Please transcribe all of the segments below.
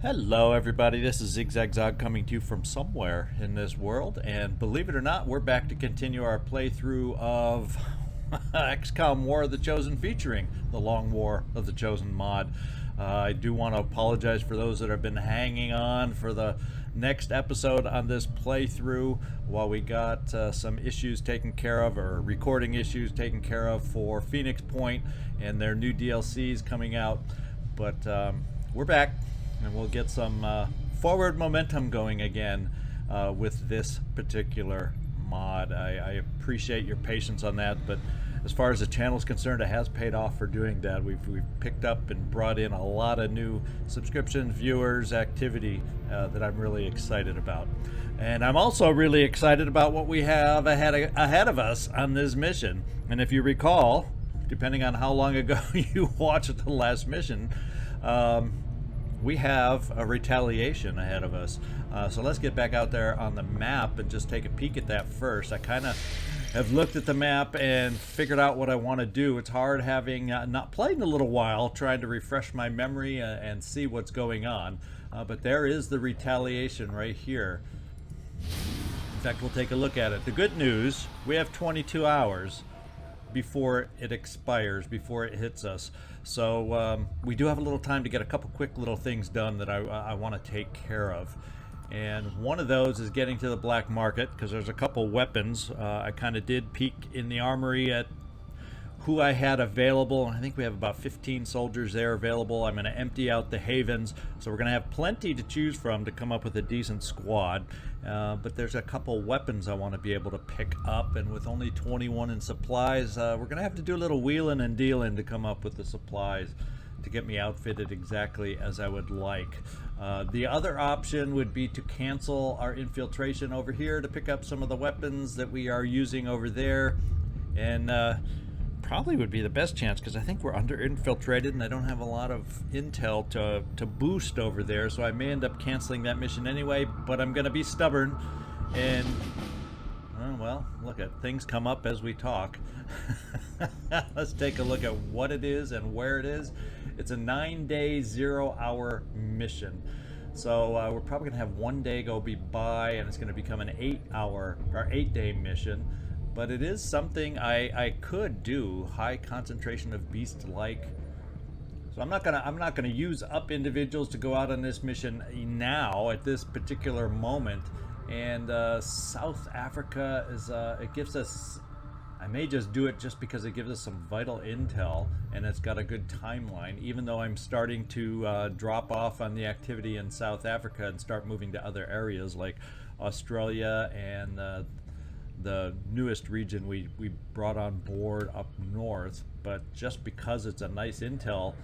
Hello everybody, this is ZigZagZog coming to you from somewhere in this world, and believe it or not, we're back to continue our playthrough of XCom War of the Chosen featuring the Long War of the Chosen mod. I do want to apologize for those that have been hanging on for the next episode on this playthrough while we got some issues taken care of, or recording issues taken care of for Phoenix Point and their new DLCs coming out, but we're back. And we'll get some forward momentum going again with this particular mod. I appreciate your patience on that, but as far as the channel is concerned, it has paid off for doing that. We've picked up and brought in a lot of new subscriptions, viewers, activity that I'm really excited about. And I'm also really excited about what we have ahead of us on this mission. And if you recall, depending on how long ago you watched the last mission, we have a retaliation ahead of us. So let's get back out there on the map and just take a peek at that first. I kind of have looked at the map and figured out what I want to do. It's hard having not played in a little while, trying to refresh my memory and see what's going on. But there is the retaliation right here. In fact, we'll take a look at it. The good news, we have 22 hours before it expires, before it hits us. So we do have a little time to get a couple quick little things done that I want to take care of. And one of those is getting to the black market, because there's a couple weapons. I kind of did peek in the armory at who I had available. I think we have about 15 soldiers there available. I'm going to empty out the havens, so we're going to have plenty to choose from to come up with a decent squad. But there's a couple weapons I want to be able to pick up, and with only 21 in supplies, we're going to have to do a little wheeling and dealing to come up with the supplies to get me outfitted exactly as I would like. The other option would be to cancel our infiltration over here to pick up some of the weapons that we are using over there, and probably would be the best chance, because I think we're under infiltrated and I don't have a lot of intel to boost over there, so I may end up canceling that mission anyway. But I'm gonna be stubborn and well, look at things come up as we talk. Let's take a look at what it is and where it is. It's a 9-day 0-hour mission, so we're probably gonna have one day go by and it's gonna become an 8-hour or 8-day mission. But it is something I could do, high concentration of beast-like. So I'm not gonna use up individuals to go out on this mission now at this particular moment. And South Africa is it gives us. I may just do it just because it gives us some vital intel and it's got a good timeline. Even though I'm starting to drop off on the activity in South Africa and start moving to other areas like Australia and the newest region we brought on board up north. But just because it's a nice intel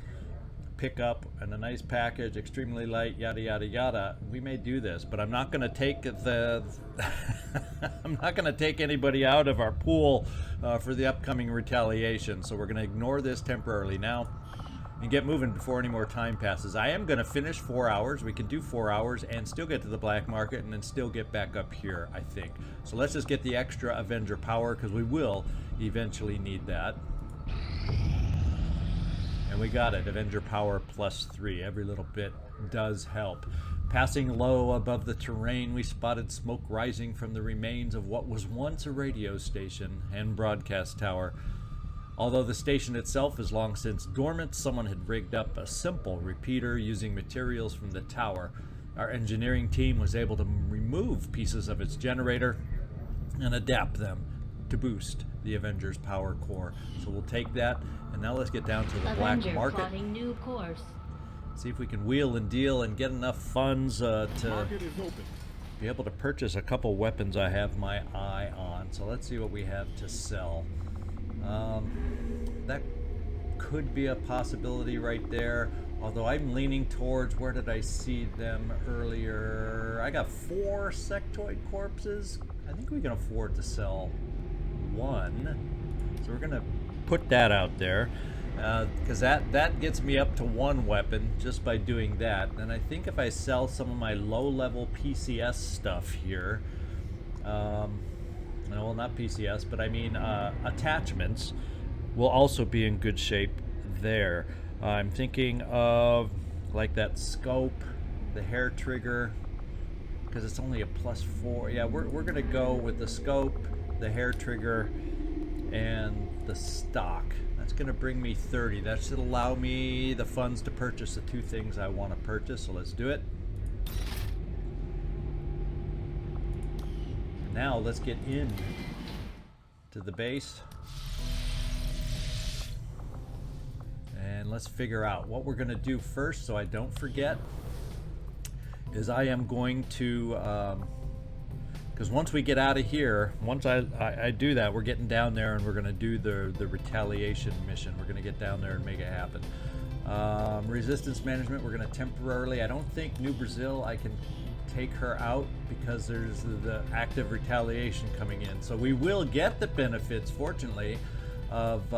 pickup and a nice package, extremely light, yada yada yada, we may do this. But I'm not going to take the I'm not going to take anybody out of our pool for the upcoming retaliation, so we're going to ignore this temporarily now and get moving before any more time passes. I am going to finish 4 hours. We can do 4 hours and still get to the black market and then still get back up here, I think. So let's just get the extra Avenger power, because we will eventually need that. And we got it, Avenger power +3. Every little bit does help. Passing low above the terrain, we spotted smoke rising from the remains of what was once a radio station and broadcast tower. Although the station itself is long since dormant, someone had rigged up a simple repeater using materials from the tower. Our engineering team was able to remove pieces of its generator and adapt them to boost the Avengers power core. So we'll take that, and now let's get down to the black market. Plotting new course. See if we can wheel and deal and get enough funds to be able to purchase a couple weapons I have my eye on. So let's see what we have to sell. That could be a possibility right there, although I'm leaning towards, where did I see them earlier? I got 4 sectoid corpses. I think we can afford to sell one, so we're gonna put that out there, because that gets me up to 1 weapon just by doing that. And I think if I sell some of my low-level PCS stuff here, well, not PCS, but I mean attachments, will also be in good shape there. I'm thinking of like that scope the hair trigger, because it's only a +4. Yeah, we're gonna go with the scope, the hair trigger, and the stock. That's gonna bring me 30. That should allow me the funds to purchase the 2 things I want to purchase. So let's do it. Now let's get in to the base. And let's figure out what we're gonna do first, so I don't forget. Is I am going to, because once we get out of here, once I do that, we're getting down there and we're going to do the retaliation mission. We're going to get down there and make it happen. Resistance management, we're going to temporarily, I don't think New Brazil, I can take her out because there's the active retaliation coming in. So we will get the benefits, fortunately, of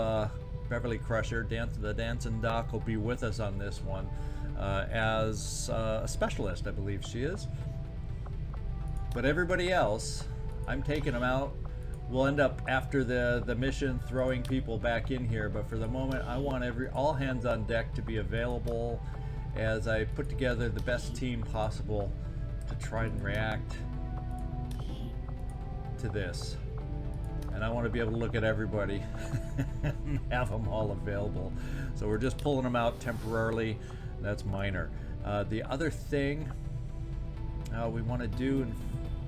Beverly Crusher. The Dancin doc will be with us on this one. As a specialist, I believe she is. But everybody else, I'm taking them out. We'll end up after the mission throwing people back in here, but for the moment I want all hands on deck to be available as I put together the best team possible to try and react to this. And I want to be able to look at everybody and have them all available. So we're just pulling them out temporarily. That's minor. The other thing we want to do, in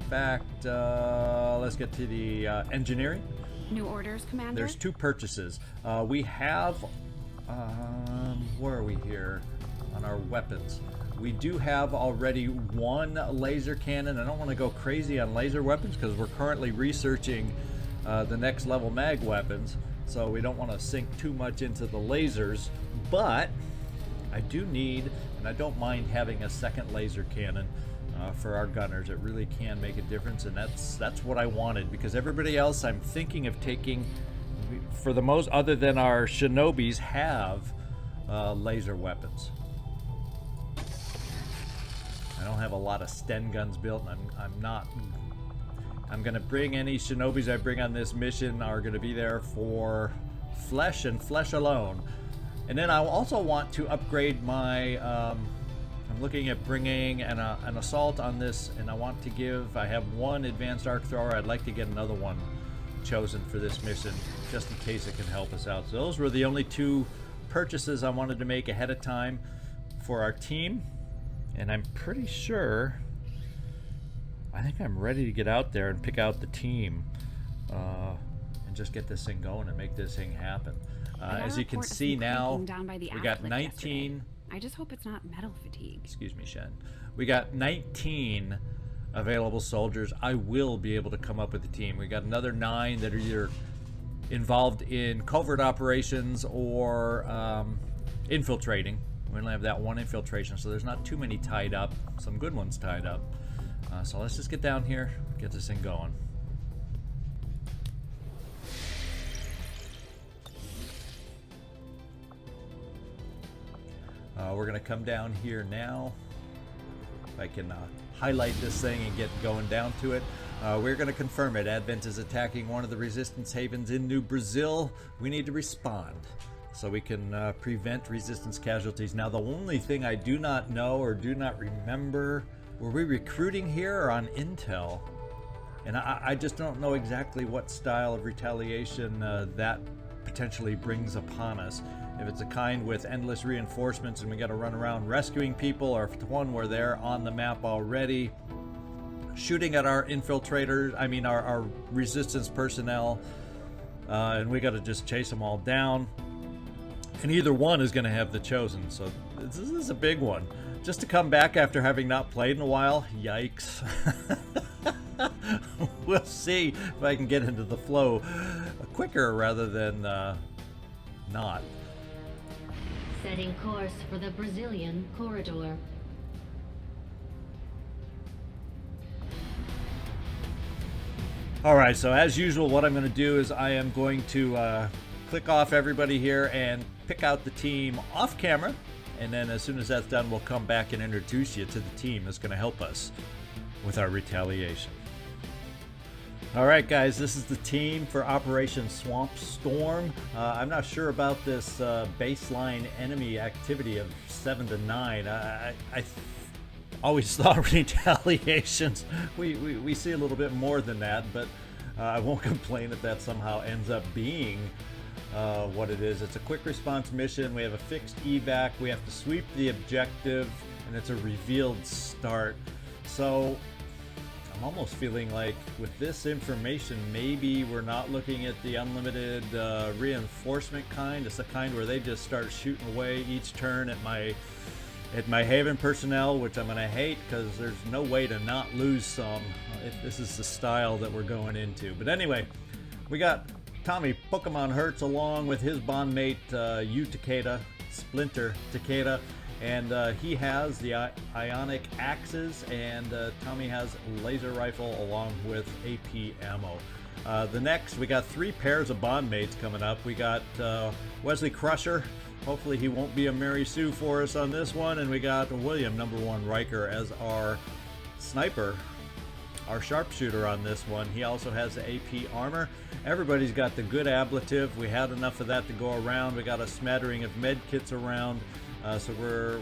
fact, let's get to the engineering. New orders, Commander? There's 2 purchases. We have, where are we here? On our weapons. We do have already 1 laser cannon. I don't want to go crazy on laser weapons because we're currently researching the next level mag weapons. So we don't want to sink too much into the lasers. But I do need, and I don't mind having a 2nd laser cannon for our gunners. It really can make a difference, and that's what I wanted, because everybody else I'm thinking of taking, for the most, other than our shinobis, have laser weapons. I don't have a lot of Sten guns built, and I'm going to bring any shinobis I bring on this mission are going to be there for flesh and flesh alone. And then I also want to upgrade my, I'm looking at bringing an assault on this, and I want to give, I have 1 advanced arc thrower. I'd like to get another one chosen for this mission, just in case it can help us out. So those were the only 2 purchases I wanted to make ahead of time for our team. And I'm pretty sure, I think I'm ready to get out there and pick out the team and just get this thing going and make this thing happen. As you can see now, we got 19. Yesterday. I just hope it's not metal fatigue. Excuse me, Shen. We got 19 available soldiers. I will be able to come up with a team. We got another 9 that are either involved in covert operations or infiltrating. We only have that 1 infiltration, so there's not too many tied up. Some good ones tied up. So let's just get down here, get this thing going. We're going to come down here now. If I can highlight this thing and get going down to it. We're going to confirm it. Advent is attacking one of the resistance havens in New Brazil. We need to respond so we can prevent resistance casualties. Now, the only thing I do not know or do not remember, were we recruiting here or on intel? And I just don't know exactly what style of retaliation that potentially brings upon us. If it's a kind with endless reinforcements and we got to run around rescuing people, or if it's one where they're on the map already, shooting at our infiltrators, I mean our resistance personnel, and we got to just chase them all down. And either one is going to have the chosen, so this is a big one. Just to come back after having not played in a while, yikes. We'll see if I can get into the flow quicker rather than not. Setting course for the Brazilian corridor. Alright, so as usual, what I'm going to do is I am going to click off everybody here and pick out the team off camera. And then as soon as that's done, we'll come back and introduce you to the team that's going to help us with our retaliation. Alright guys, this is the team for Operation Swamp Storm. I'm not sure about this baseline enemy activity of 7 to 9. I always thought retaliations, we see a little bit more than that, but I won't complain if that somehow ends up being what it is. It's a quick response mission. We have a fixed evac. We have to sweep the objective, and it's a revealed start. So I'm almost feeling like with this information, maybe we're not looking at the unlimited reinforcement kind. It's the kind where they just start shooting away each turn at my Haven personnel, which I'm going to hate because there's no way to not lose some if this is the style that we're going into. But anyway, we got Tommy Pokemon Hertz along with his bondmate Takeda, Splinter Takeda, and he has the ionic axes, and Tommy has laser rifle along with AP ammo. The next, we got 3 pairs of bondmates coming up. We got Wesley Crusher. Hopefully he won't be a Mary Sue for us on this one. And we got William #1 Riker as our sniper, our sharpshooter on this one. He also has the AP armor. Everybody's got the good ablative. We had enough of that to go around. We got a smattering of med kits around. So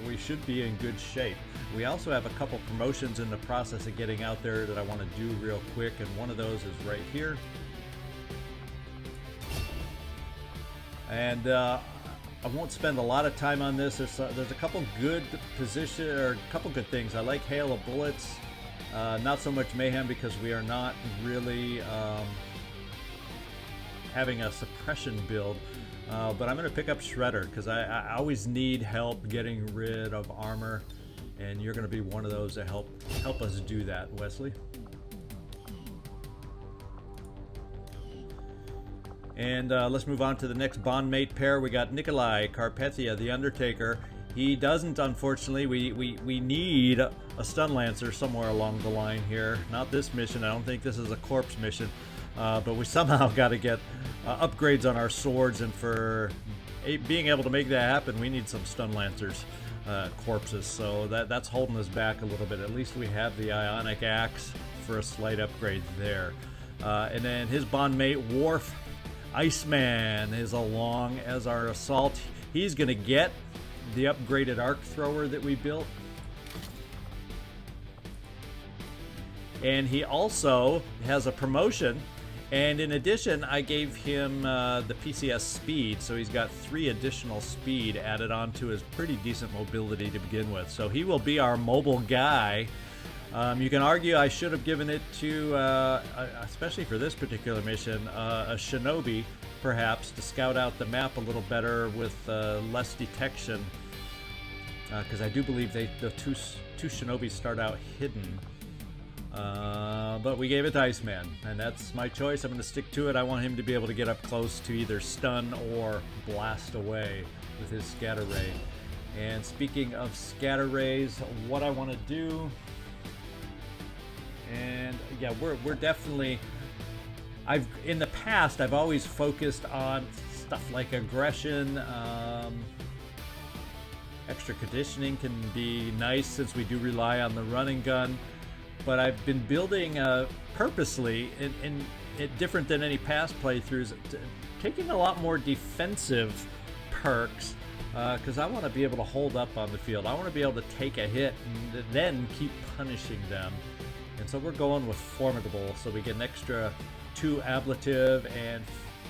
we should be in good shape. We also have a couple promotions in the process of getting out there that I want to do real quick, and one of those is right here. And I won't spend a lot of time on this. There's a couple good position or a couple good things. I like Hail of Bullets. Not so much Mayhem because we are not really having a suppression build. But I'm going to pick up Shredder because I always need help getting rid of armor, and you're going to be one of those to help us do that, Wesley. And let's move on to the next bondmate pair. We got Nikolai, Carpethia, the Undertaker. He doesn't, unfortunately. We need a stun lancer somewhere along the line here. Not this mission. I don't think this is a corpse mission. But we somehow got to get upgrades on our swords, and for being able to make that happen, we need some stun lancers corpses. So that's holding us back a little bit. At least we have the ionic axe for a slight upgrade there. And then his bondmate Worf, Iceman, is along as our assault. He's going to get the upgraded arc thrower that we built. And he also has a promotion. And in addition, I gave him the PCS speed, so he's got 3 additional speed added on to his pretty decent mobility to begin with. So he will be our mobile guy. You can argue I should have given it to, especially for this particular mission, a Shinobi, perhaps, to scout out the map a little better with less detection. Because I do believe the two Shinobis start out hidden. But we gave it to Iceman, and that's my choice. I'm going to stick to it. I want him to be able to get up close to either stun or blast away with his scatter ray. And speaking of scatter rays, what I want to do, and yeah, we're definitely, in the past I've always focused on stuff like aggression. Extra conditioning can be nice since we do rely on the run and gun. But I've been building purposely, in different than any past playthroughs, taking a lot more defensive perks because I want to be able to hold up on the field. I want to be able to take a hit and then keep punishing them. And so we're going with Formidable, so we get an extra 2 ablative, and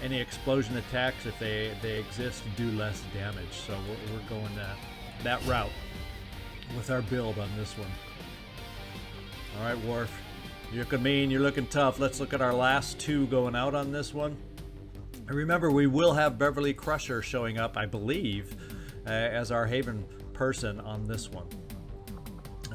any explosion attacks, if they exist, do less damage. So we're going that route with our build on this one. All right, Worf, you're looking mean, you're looking tough. Let's look at our last 2 going out on this one. And remember, we will have Beverly Crusher showing up, I believe, as our Haven person on this one.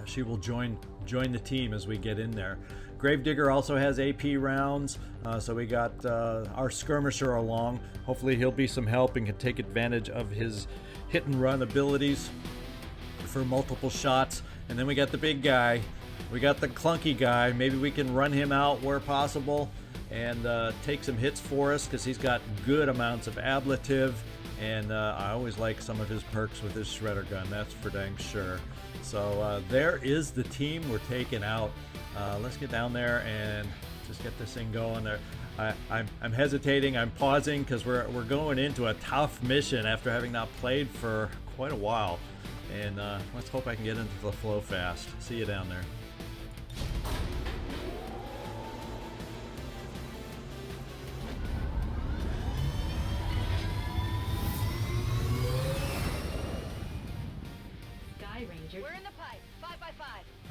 She will join the team as we get in there. Gravedigger also has AP rounds, so we got our skirmisher along. Hopefully he'll be some help and can take advantage of his hit and run abilities for multiple shots. And then we got the big guy. We got the clunky guy. Maybe we can run him out where possible and take some hits for us because he's got good amounts of ablative, and I always like some of his perks with his shredder gun, that's for dang sure. So there is the team we're taking out. Let's get down there and just get this thing going there. I'm hesitating, I'm pausing because we're going into a tough mission after having not played for quite a while. And let's hope I can get into the flow fast. See you down there. Sky Ranger. We're in the pipe. 5 by 5.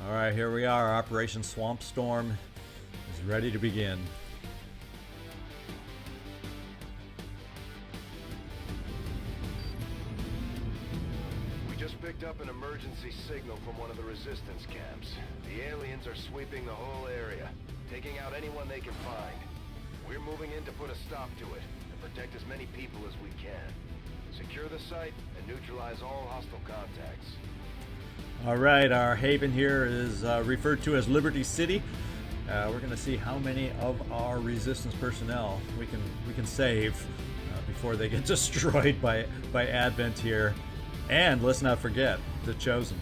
All right, here we are. Operation Swamp Storm is ready to begin. Picked up an emergency signal from one of the resistance camps. The aliens are sweeping the whole area, taking out anyone they can find. We're moving in to put a stop to it, and protect as many people as we can. Secure the site and neutralize all hostile contacts. All right, our haven here is referred to as Liberty City. We're going to see how many of our resistance personnel we can save before they get destroyed by Advent here. And let's not forget the Chosen.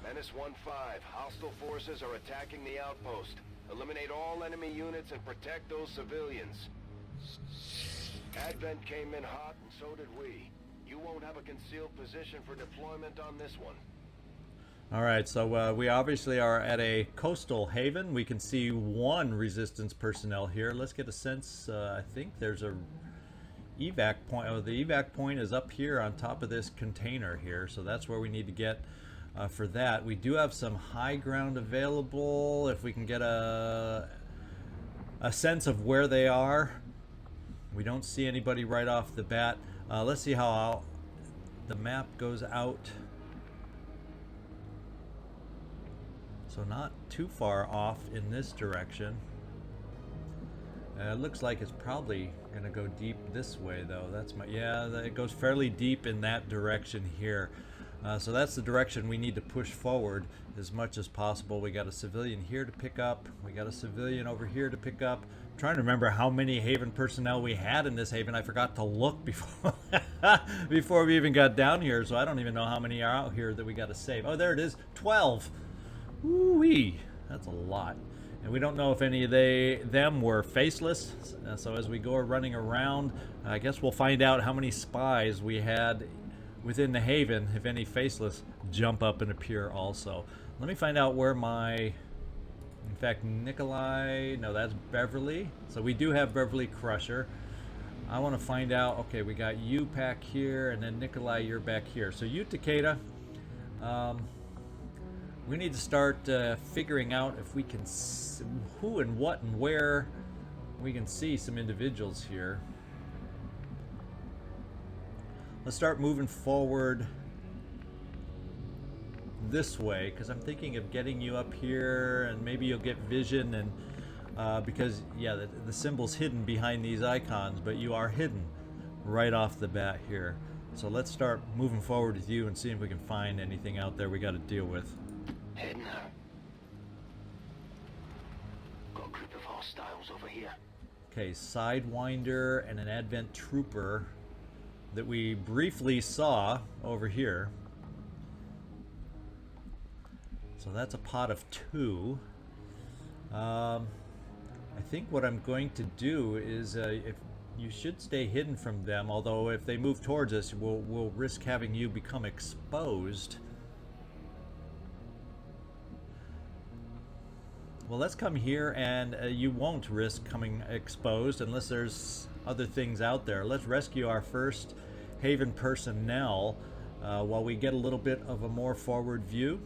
Menace 1-5, hostile forces are attacking the outpost. Eliminate all enemy units and protect those civilians. Advent came in hot, and so did we. You won't have a concealed position for deployment on this one. All right, so we obviously are at a coastal haven. We can see one resistance personnel here. Let's get a sense. I think there's a evac point. Oh, the evac point is up here on top of this container here, so that's where we need to get for that. We do have some high ground available if we can get a sense of where they are. We don't see anybody right off the bat. Let's see how the map goes out. So not too far off in this direction. It looks like it's probably going to go deep this way, though. That's my it goes fairly deep in that direction here. So that's the direction we need to push forward as much as possible. We got a civilian here to pick up. We got a civilian over here to pick up. I'm trying to remember how many Haven personnel we had in this Haven. I forgot to look before before we even got down here, so I don't even know how many are out here that we got to save. Oh, there it is, 12. Woo-wee, that's a lot. And we don't know if any of them were faceless. So as we go running around, I guess we'll find out how many spies we had within the Haven, if any faceless jump up and appear also. Let me find out where in fact, Nikolai, no, that's Beverly. So we do have Beverly Crusher. I want to find out, okay, we got you back here, and then Nikolai, you're back here. So you, Takeda, we need to start figuring out if we can, who and what and where we can see some individuals here. Let's start moving forward this way, because I'm thinking of getting you up here, and maybe you'll get vision, and because yeah, the symbol's hidden behind these icons, but you are hidden right off the bat here. So let's start moving forward with you and see if we can find anything out there we got to deal with. Head now. Got a group of hostiles over here. Okay, Sidewinder and an Advent Trooper that we briefly saw over here. So that's a pot of 2. I think what I'm going to do is, if you should stay hidden from them, although if they move towards us, we'll risk having you become exposed. Well, let's come here, and you won't risk coming exposed unless there's other things out there. Let's rescue our first Haven personnel while we get a little bit of a more forward view.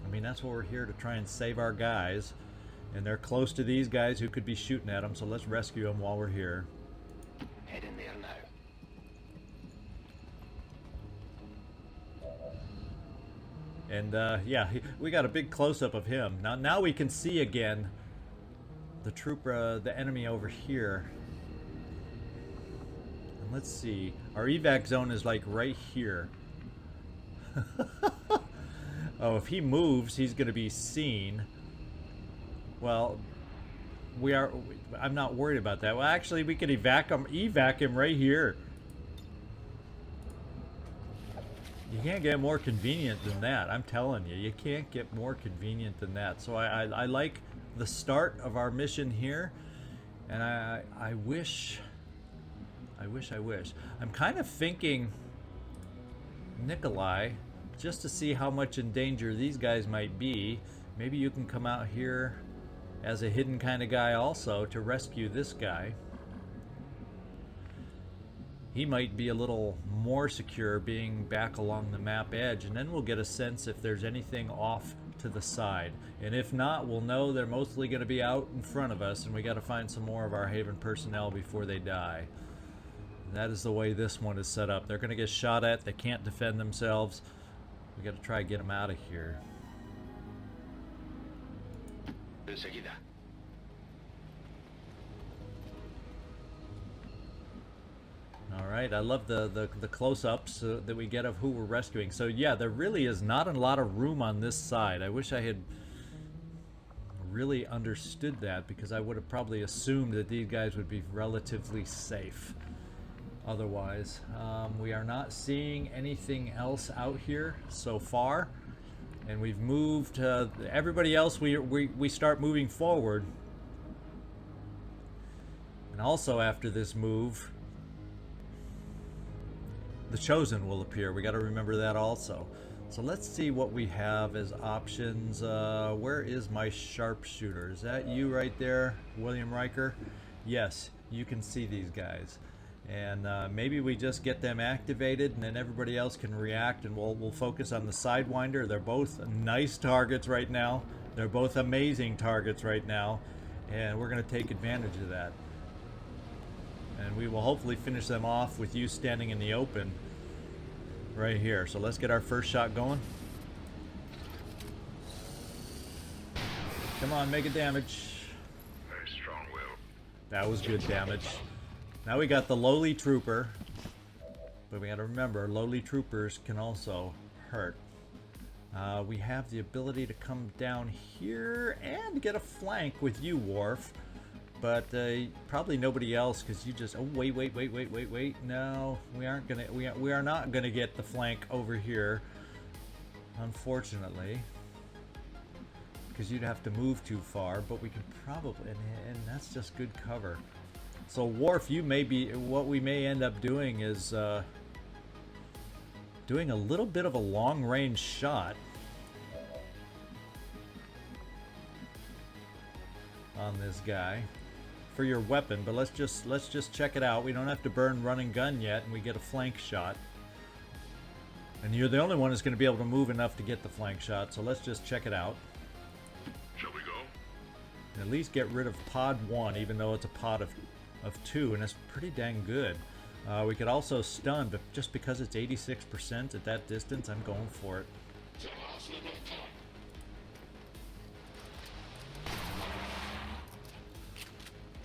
I mean, that's what we're here to try and save our guys, and they're close to these guys who could be shooting at them, so let's rescue them while we're here. Head in there now. And yeah, we got a big close-up of him. Now we can see again the trooper, the enemy over here. And let's see, our evac zone is like right here. Oh, if he moves, he's going to be seen. Well, I'm not worried about that. Well, actually, we could evac him right here. You can't get more convenient than that. I'm telling you, you can't get more convenient than that. So I like the start of our mission here, and I wish. I'm kind of thinking Nikolai, just to see how much in danger these guys might be. Maybe you can come out here as a hidden kind of guy also to rescue this guy. He might be a little more secure being back along the map edge, and then we'll get a sense if there's anything off to the side. And if not, we'll know they're mostly going to be out in front of us, and we got to find some more of our Haven personnel before they die. And that is the way this one is set up. They're going to get shot at. They can't defend themselves. We got to try to get them out of here. Enseguida. Alright, I love the close-ups that we get of who we're rescuing. So yeah, there really is not a lot of room on this side. I wish I had really understood that, because I would have probably assumed that these guys would be relatively safe. Otherwise, we are not seeing anything else out here so far. And we've moved, everybody else, we start moving forward. And also after this move, the Chosen will appear. We got to remember that also. So let's see what we have as options. Where is my sharpshooter? Is that you right there, William Riker? Yes, you can see these guys. And maybe we just get them activated, and then everybody else can react, and we'll focus on the Sidewinder. They're both nice targets right now. They're both amazing targets right now, and we're going to take advantage of that. And we will hopefully finish them off with you standing in the open right here. So let's get our first shot going. Come on, make it damage. Very strong will. That was good damage. Now we got the lowly trooper. But we got to remember, lowly troopers can also hurt. We have the ability to come down here and get a flank with you, Worf. But probably nobody else, because you just... Oh, wait. No, we aren't gonna... We are not gonna get the flank over here, unfortunately, because you'd have to move too far. But we can probably... And that's just good cover. So Worf, you may be... What we may end up doing is doing a little bit of a long-range shot on this guy for your weapon, but let's just check it out. We don't have to burn run and gun yet, and we get a flank shot. And you're the only one that's going to be able to move enough to get the flank shot, so let's just check it out. Shall we go? And at least get rid of pod 1, even though it's a pod of 2, and it's pretty dang good. We could also stun, but just because it's 86% at that distance, I'm going for it.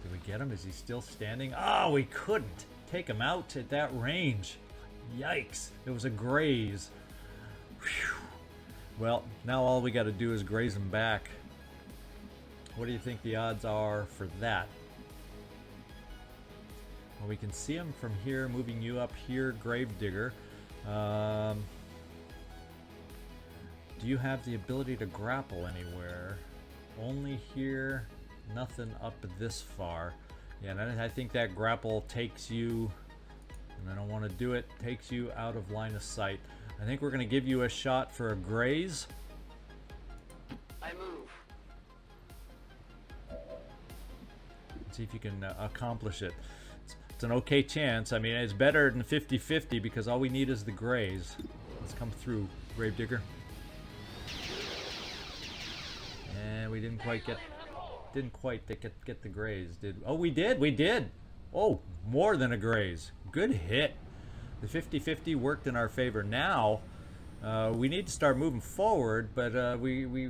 Did we get him? Is he still standing? Oh, we couldn't take him out at that range. Yikes. It was a graze. Whew. Well, now all we got to do is graze him back. What do you think the odds are for that? Well, we can see him from here, moving you up here, Gravedigger. Do you have the ability to grapple anywhere? Only here, nothing up this far. Yeah, and I think that grapple takes you, and I don't want to do it, takes you out of line of sight. I think we're going to give you a shot for a graze. I move. See if you can accomplish it. It's an okay chance. I mean, it's better than 50-50 because all we need is the graze. Let's come through, Gravedigger. And we didn't quite get the graze, did we? Oh, we did. Oh, more than a graze. Good hit. The 50-50 worked in our favor. Now, we need to start moving forward, but we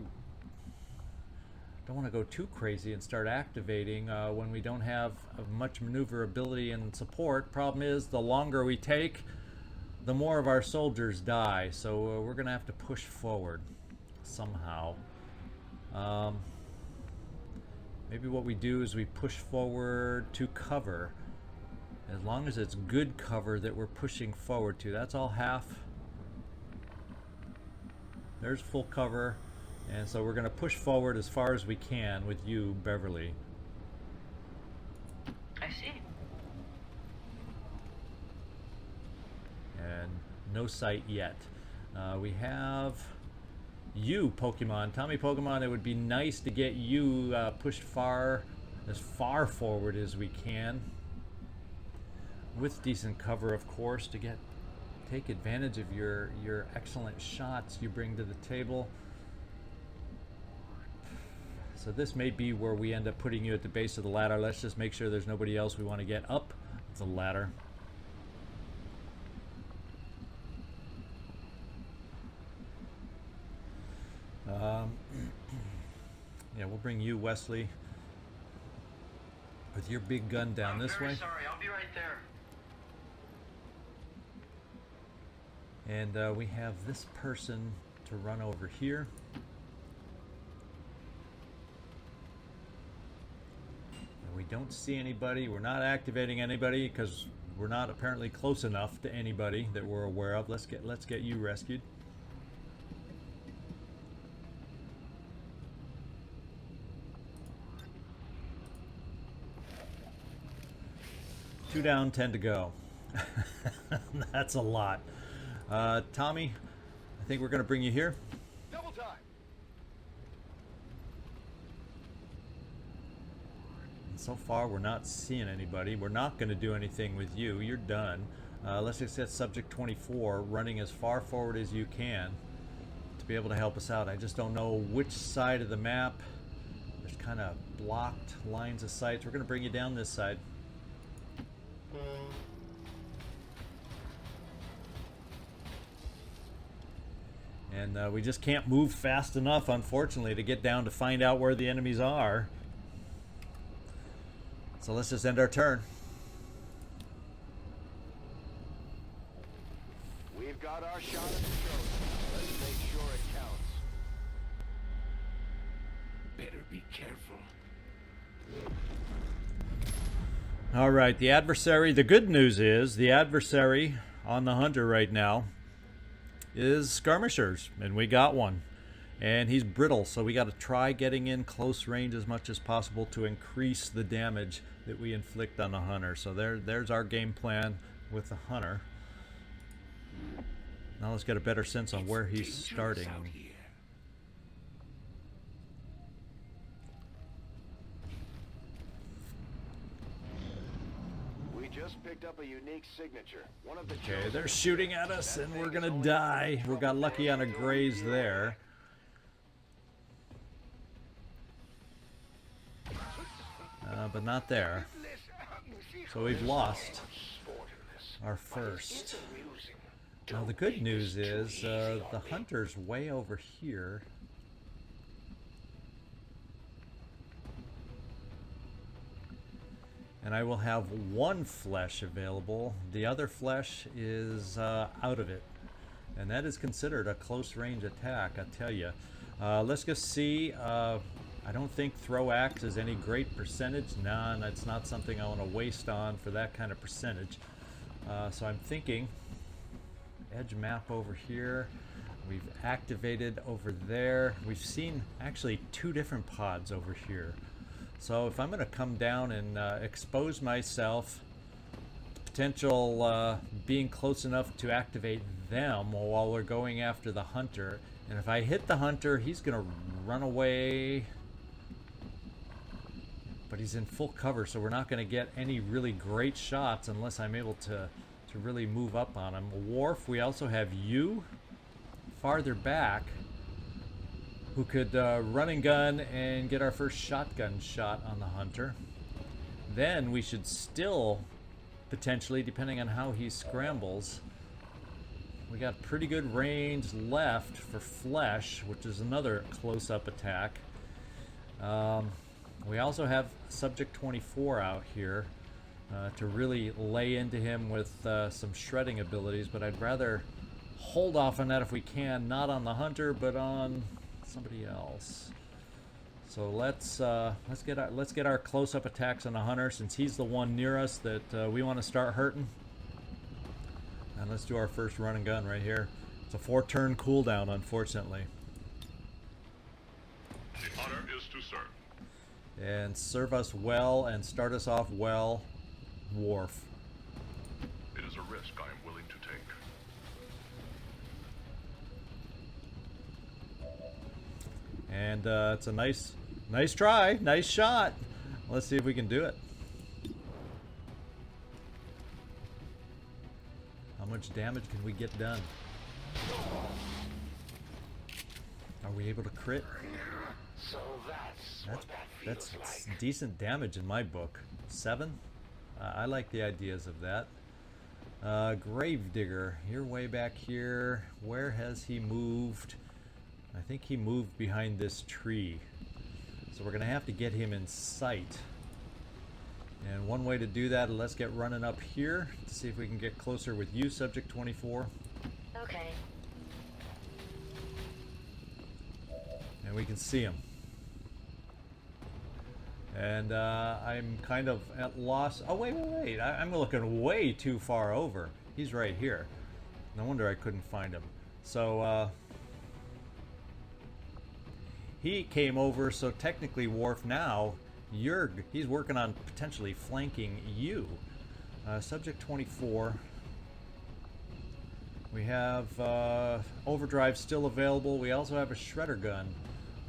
don't want to go too crazy and start activating when we don't have much maneuverability and support. Problem is, the longer we take, the more of our soldiers die. So we're going to have to push forward somehow. Maybe what we do is we push forward to cover. As long as it's good cover that we're pushing forward to. That's all half There's full cover. And so we're going to push forward as far as we can with you, Beverly. I see. And no sight yet. We have you, Pokemon. Tommy Pokemon, it would be nice to get you pushed as far forward as we can. With decent cover, of course, to take advantage of your excellent shots you bring to the table. So this may be where we end up putting you at the base of the ladder. Let's just make sure there's nobody else we want to get up the ladder. Yeah, we'll bring you, Wesley, with your big gun down this way. Sorry, I'll be right there. And we have this person to run over here. And we don't see anybody. We're not activating anybody because we're not apparently close enough to anybody that we're aware of. Let's get you rescued. Two down, 10 to go. That's a lot. Tommy, I think we're going to bring you here. Double time. And so far, we're not seeing anybody. We're not going to do anything with you. You're done. Let's just get Subject 24 running as far forward as you can to be able to help us out. I just don't know which side of the map. There's kind of blocked lines of sight. We're going to bring you down this side. And we just can't move fast enough, unfortunately, to get down to find out where the enemies are. So let's just end our turn. We've got our shot at the show. Let's make sure it counts. Better be careful. All right, the adversary. The good news is the adversary on the hunter right now is skirmishers, and we got one. And he's brittle, so we got to try getting in close range as much as possible to increase the damage that we inflict on the hunter. So there's our game plan with the hunter. Now let's get a better sense on where he's starting. We just picked up a unique signature. One of the Okay, they're shooting at us, and we're gonna die. We got lucky on a graze there. But not there. So we've lost our first. Now the good news is the hunter's way over here. And I will have one flesh available. The other flesh is out of it. And that is considered a close range attack, I tell you. Let's just see. I don't think throw axe is any great percentage. Nah, that's not something I want to waste on for that kind of percentage. So I'm thinking edge map over here. We've activated over there. We've seen actually two different pods over here. So if I'm going to come down and expose myself to potential being close enough to activate them while we're going after the hunter, and if I hit the hunter, he's going to run away. But he's in full cover, so we're not going to get any really great shots unless I'm able to really move up on him. Worf, we also have you farther back who could run and gun and get our first shotgun shot on the hunter. Then we should still potentially, depending on how he scrambles, we got pretty good range left for flesh, which is another close-up attack. We also have Subject 24 out here to really lay into him with some shredding abilities, but I'd rather hold off on that if we can, not on the hunter, but on somebody else. So let's get our close-up attacks on the hunter, since he's the one near us that we want to start hurting. And let's do our first run and gun right here. It's a 4-turn cooldown, unfortunately. The honor is to serve. And serve us well and start us off well, Worf. It is a risk I am willing to take. And it's a nice try, nice shot. Let's see if we can do it. How much damage can we get done? Are we able to crit? So that's what that feels That's like. decent damage in my book. 7? I like the ideas of that. Gravedigger, you're way back here. Where has he moved? I think he moved behind this tree. So we're going to have to get him in sight. And one way to do that, let's get running up here to see if we can get closer with you, Subject 24. Okay. And we can see him. And I'm kind of at loss. Oh, wait. I'm looking way too far over. He's right here. No wonder I couldn't find him. So, he came over, so technically, Worf, now, he's working on potentially flanking you. Subject 24. We have overdrive still available. We also have a shredder gun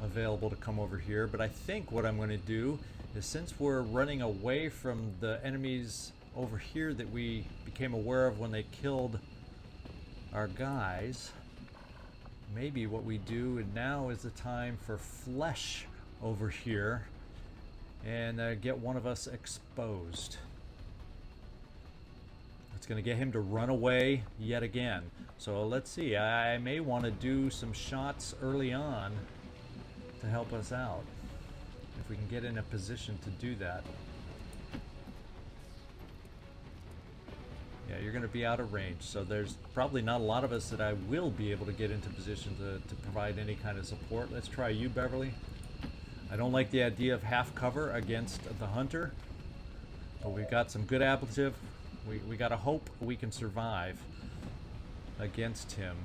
available to come over here. But I think what I'm going to do is, since we're running away from the enemies over here that we became aware of when they killed our guys, maybe what we do now is the time for flesh over here and get one of us exposed. It's going to get him to run away yet again. So let's see. I may want to do some shots early on to help us out, if we can get in a position to do that. Yeah, you're going to be out of range, so there's probably not a lot of us that I will be able to get into position to provide any kind of support. Let's try you, Beverly. I don't like the idea of half cover against the hunter, but we've got some good ablative. We got to hope we can survive against him.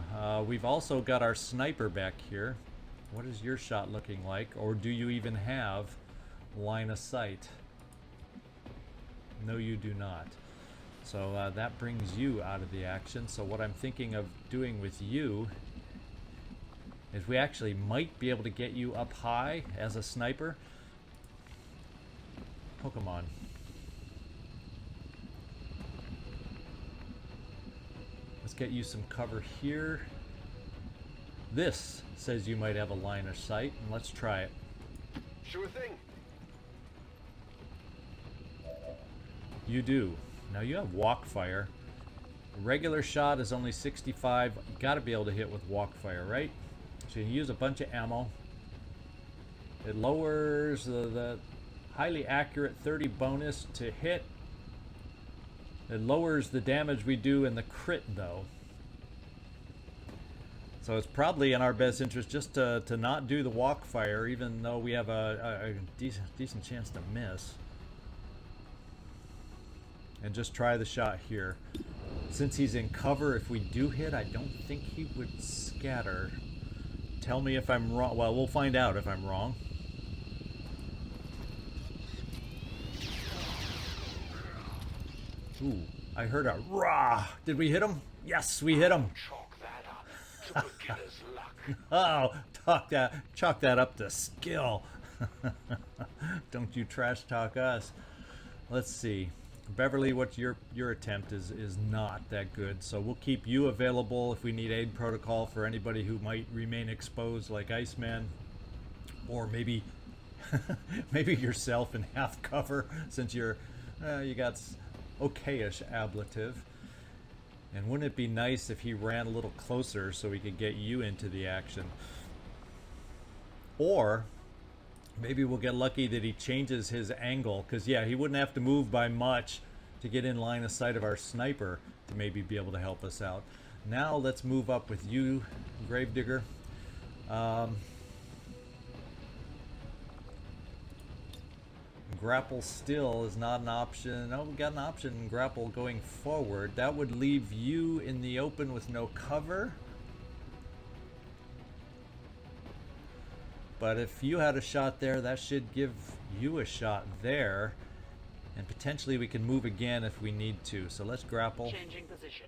We've also got our sniper back here. What is your shot looking like? Or do you even have line of sight? No, you do not. So that brings you out of the action. So what I'm thinking of doing with you is we actually might be able to get you up high as a sniper. Pokemon. Let's get you some cover here. This says you might have a line of sight, and let's try it. Sure thing. You do. Now you have walk fire. Regular shot is only 65. You got to be able to hit with walk fire, right? So you use a bunch of ammo. It lowers the highly accurate 30 bonus to hit. It lowers the damage we do in the crit, though. So it's probably in our best interest just to not do the walk fire, even though we have a decent chance to miss. And just try the shot here. Since he's in cover, if we do hit, I don't think he would scatter. Tell me if I'm wrong. Well, we'll find out if I'm wrong. Ooh, I heard a rah. Did we hit him? Yes, we hit him. Chalk that up to beginner's luck. Oh, chalk that up to skill. Don't you trash talk us. Let's see. Beverly, what's your attempt is not that good, so we'll keep you available if we need aid protocol for anybody who might remain exposed, like Iceman, or maybe maybe yourself in half cover, since you got okayish ablative. And wouldn't it be nice if he ran a little closer so we could get you into the action? Or maybe we'll get lucky that he changes his angle, because yeah, he wouldn't have to move by much to get in line of sight of our sniper to maybe be able to help us out. Now let's move up with you, Gravedigger. Grapple still is not an option. Oh, we got an option, grapple going forward. That would leave you in the open with no cover. But if you had a shot there, that should give you a shot there. And potentially we can move again if we need to. So let's grapple. Changing position.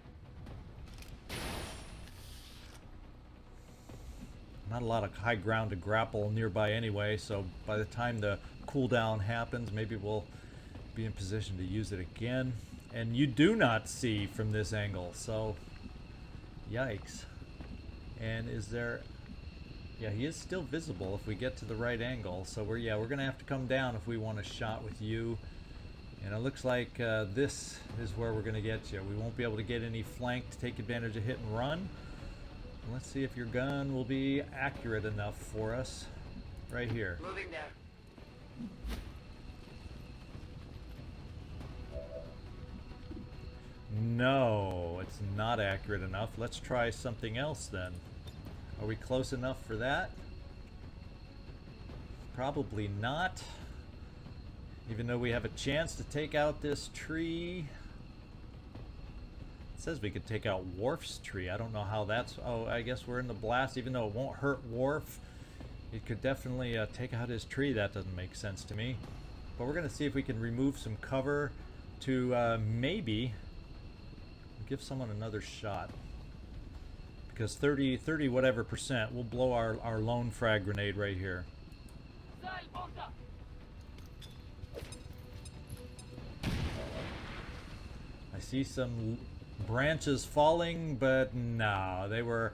Not a lot of high ground to grapple nearby anyway, so by the time the cooldown happens, maybe we'll be in position to use it again. And you do not see from this angle, so yikes. And is there... Yeah, he is still visible if we get to the right angle, so we're gonna have to come down if we want a shot with you. And it looks like this is where we're gonna get you. We won't be able to get any flank to take advantage of hit and run. Let's see if your gun will be accurate enough for us. Right here. Moving there. No, it's not accurate enough. Let's try something else then. Are we close enough for that? Probably not. Even though we have a chance to take out this tree. It says we could take out Worf's tree. I don't know how that's... Oh, I guess we're in the blast. Even though it won't hurt Worf, it could definitely take out his tree. That doesn't make sense to me. But we're going to see if we can remove some cover to maybe give someone another shot. Because 30 whatever percent will blow our lone frag grenade right here. I see some branches falling, but no, they were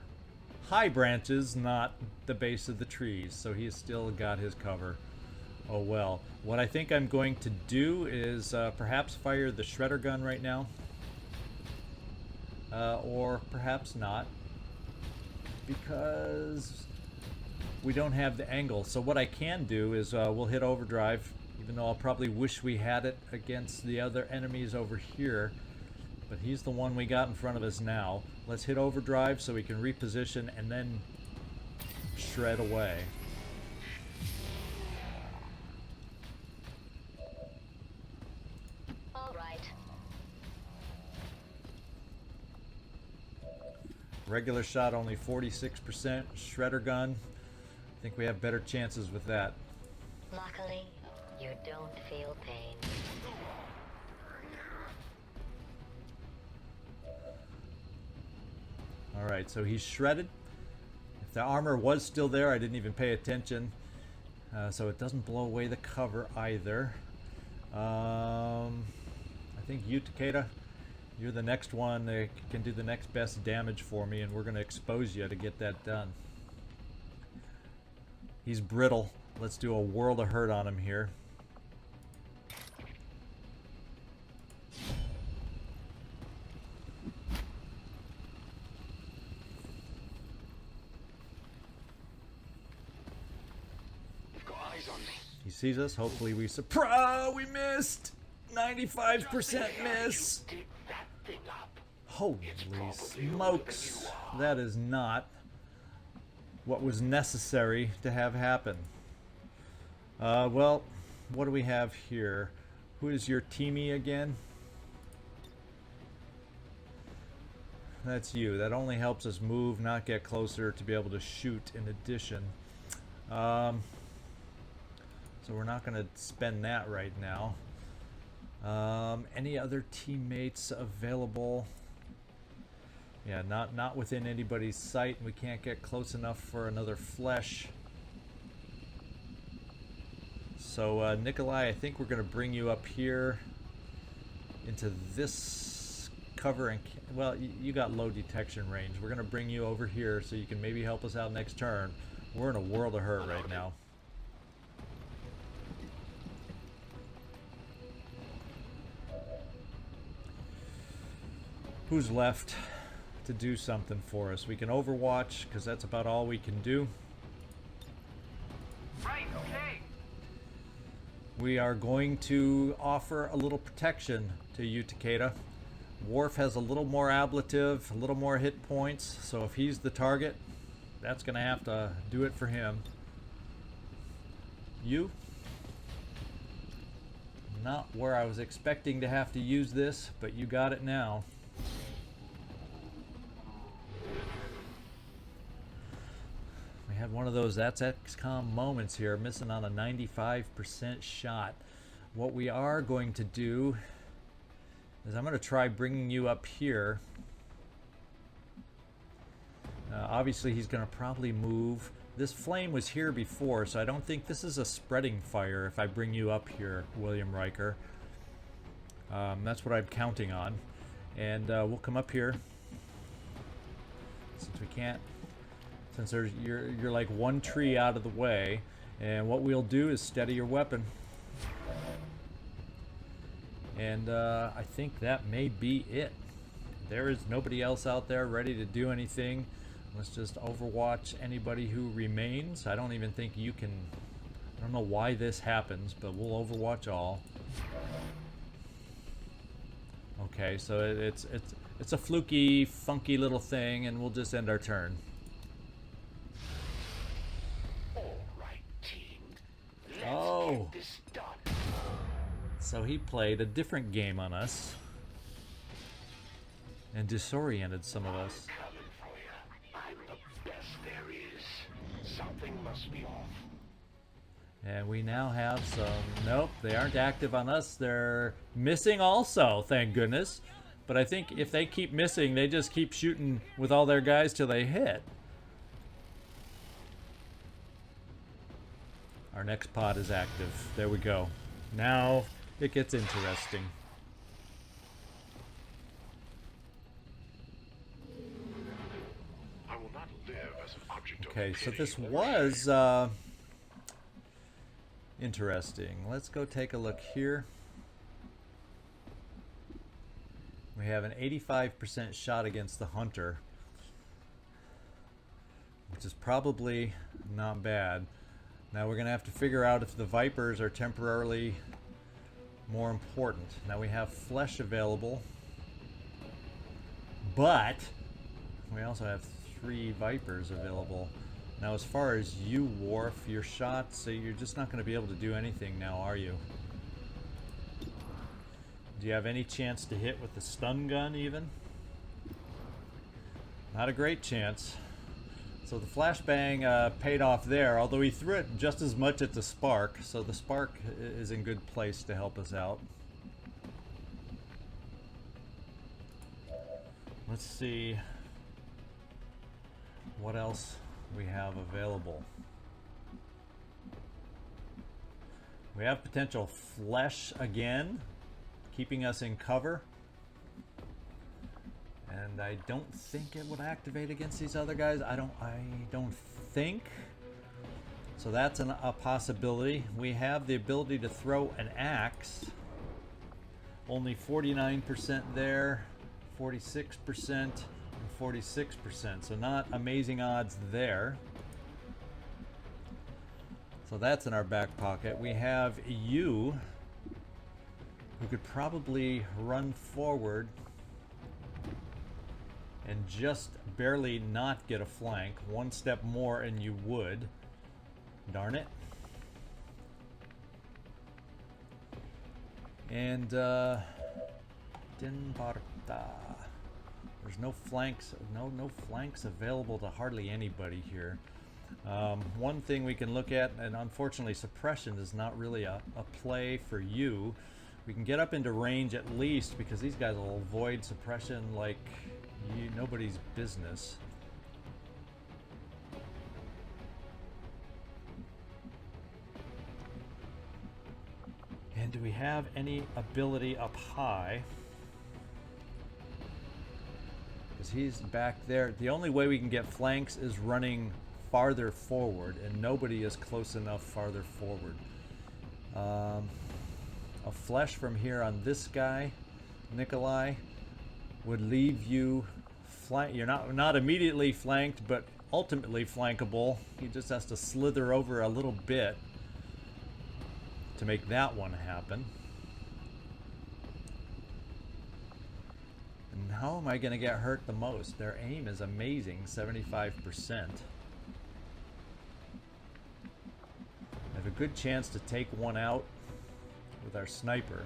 high branches, not the base of the trees, so he's still got his cover. Oh well. What I think I'm going to do is perhaps fire the shredder gun right now, or perhaps not, because we don't have the angle. So what I can do is we'll hit overdrive, even though I'll probably wish we had it against the other enemies over here. But he's the one we got in front of us now. Let's hit overdrive so we can reposition and then shred away. All right. Regular shot only 46%. Shredder gun, I think we have better chances with that. Luckily, you don't feel pain. Alright, so he's shredded. If the armor was still there, I didn't even pay attention. So it doesn't blow away the cover either. I think you, Takeda, you're the next one that can do the next best damage for me, and we're going to expose you to get that done. He's brittle. Let's do a world of hurt on him here. He sees us. Hopefully we surprise. We missed. 95% miss. Holy smokes. That is not what was necessary to have happen. Well, what do we have here? Who is your teamie again? That's you. That only helps us move, not get closer to be able to shoot in addition. So we're not going to spend that right now. Any other teammates available? Yeah, not within anybody's sight. We can't get close enough for another flesh. So Nikolai, I think we're going to bring you up here into this cover. And well, you got low detection range. We're going to bring you over here so you can maybe help us out next turn. We're in a world of hurt right now. Who's left to do something for us? We can overwatch, because that's about all we can do. Right, okay. We are going to offer a little protection to you, Takeda. Worf has a little more ablative, a little more hit points, so if he's the target, that's going to have to do it for him. You? Not where I was expecting to have to use this, but you got it now. We have one of those that's XCom moments here, missing on a 95% shot. What we are going to do is I'm going to try bringing you up here. Obviously he's going to probably move. This flame was here before, so I don't think this is a spreading fire if I bring you up here, William Riker. That's what I'm counting on. And we'll come up here. Since we can't, since you're like one tree out of the way, and what we'll do is steady your weapon. And I think that may be it. There is nobody else out there ready to do anything. Let's just overwatch anybody who remains. I don't even think you can. I don't know why this happens, but we'll overwatch all. Okay, so it's a fluky, funky little thing, and we'll just end our turn. All right, team. Let's Oh. get this done. So he played a different game on us and disoriented some of us. Coming for you. I'm the best there is. Something must be off. And we now have some... Nope, they aren't active on us. They're missing also, thank goodness. But I think if they keep missing, they just keep shooting with all their guys till they hit. Our next pod is active. There we go. Now it gets interesting. I will not live as an object Okay, of so pity this or was interesting. Let's go take a look here. We have an 85% shot against the Hunter, which is probably not bad. Now we're going to have to figure out if the Vipers are temporarily more important. Now we have flesh available, but we also have 3 Vipers available. Now as far as you, Worf, your shots, so you're just not going to be able to do anything now, are you? Do you have any chance to hit with the stun gun even? Not a great chance. So the flashbang paid off there, although he threw it just as much at the spark, so the spark is in good place to help us out. Let's see what else we have available. We have potential flesh again, keeping us in cover. And I don't think it would activate against these other guys. I don't think. So that's a possibility. We have the ability to throw an axe. Only 49% there, 46%, and 46%. So not amazing odds there. So that's in our back pocket. We have you, who could probably run forward and just barely not get a flank. One step more and you would. Darn it. And Din Barta. There's no flanks, no flanks available to hardly anybody here. One thing we can look at, and unfortunately suppression is not really a play for you. We can get up into range at least, because these guys will avoid suppression like nobody's business. And do we have any ability up high? Because he's back there. The only way we can get flanks is running farther forward, and nobody is close enough farther forward. A flesh from here on this guy, Nikolai, would leave you you're not immediately flanked, but ultimately flankable. He just has to slither over a little bit to make that one happen. And how am I going to get hurt the most? Their aim is amazing, 75%. I have a good chance to take one out with our sniper.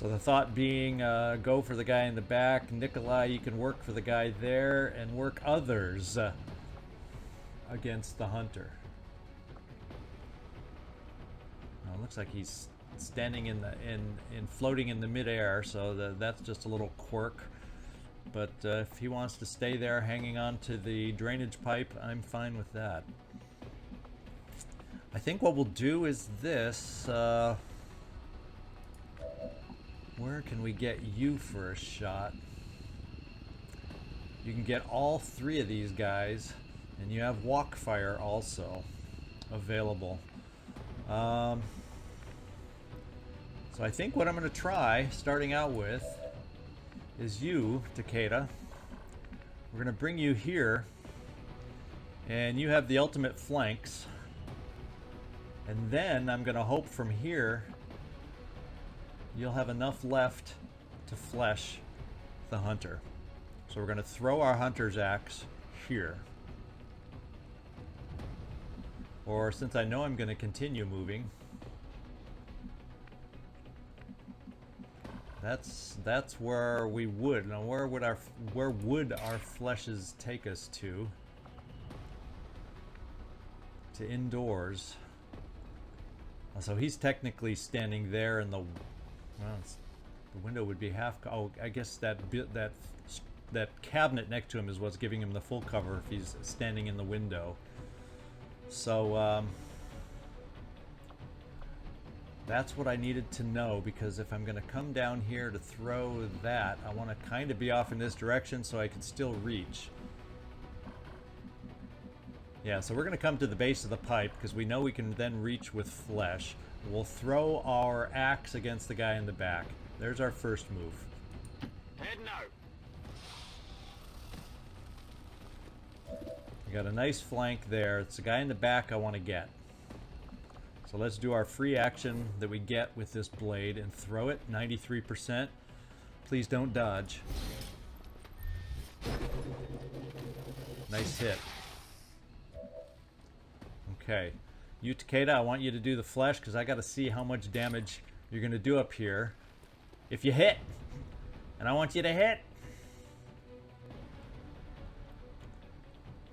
So the thought being, go for the guy in the back. Nikolai, you can work for the guy there and work others against the hunter. Now, it looks like he's standing in the floating in the midair, so that's just a little quirk. But if he wants to stay there hanging on to the drainage pipe, I'm fine with that. I think what we'll do is this. Where can we get you for a shot? You can get all three of these guys, and you have walk fire also available. So I think what I'm going to try, starting out with, is you, Takeda. We're going to bring you here, and you have the ultimate flanks. And then I'm going to hope from here you'll have enough left to flesh the hunter. So we're going to throw our hunter's axe here. Or since I know I'm going to continue moving, that's where we would. Now where would our fleshes take us to? To indoors. So he's technically standing there in the, well, the window would be half. Oh, I guess that cabinet next to him is what's giving him the full cover if he's standing in the window. So that's what I needed to know, because if I'm going to come down here to throw that, I want to kind of be off in this direction so I can still reach. Yeah, so we're going to come to the base of the pipe because we know we can then reach with flesh. We'll throw our axe against the guy in the back. There's our first move. Head now. We got a nice flank there. It's the guy in the back I want to get. So let's do our free action that we get with this blade and throw it. 93%. Please don't dodge. Nice hit. Okay, you Takeda, I want you to do the flesh because I got to see how much damage you're going to do up here. If you hit, and I want you to hit.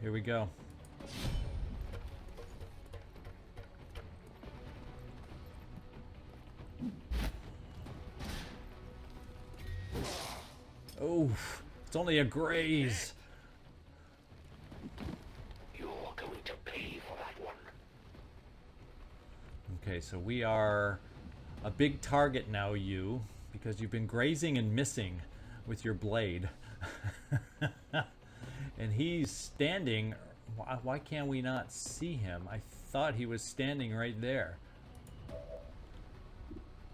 Here we go. Oh, it's only a graze. Okay, so we are a big target now, you, because you've been grazing and missing with your blade. And he's standing. Why can't we not see him? I thought he was standing right there.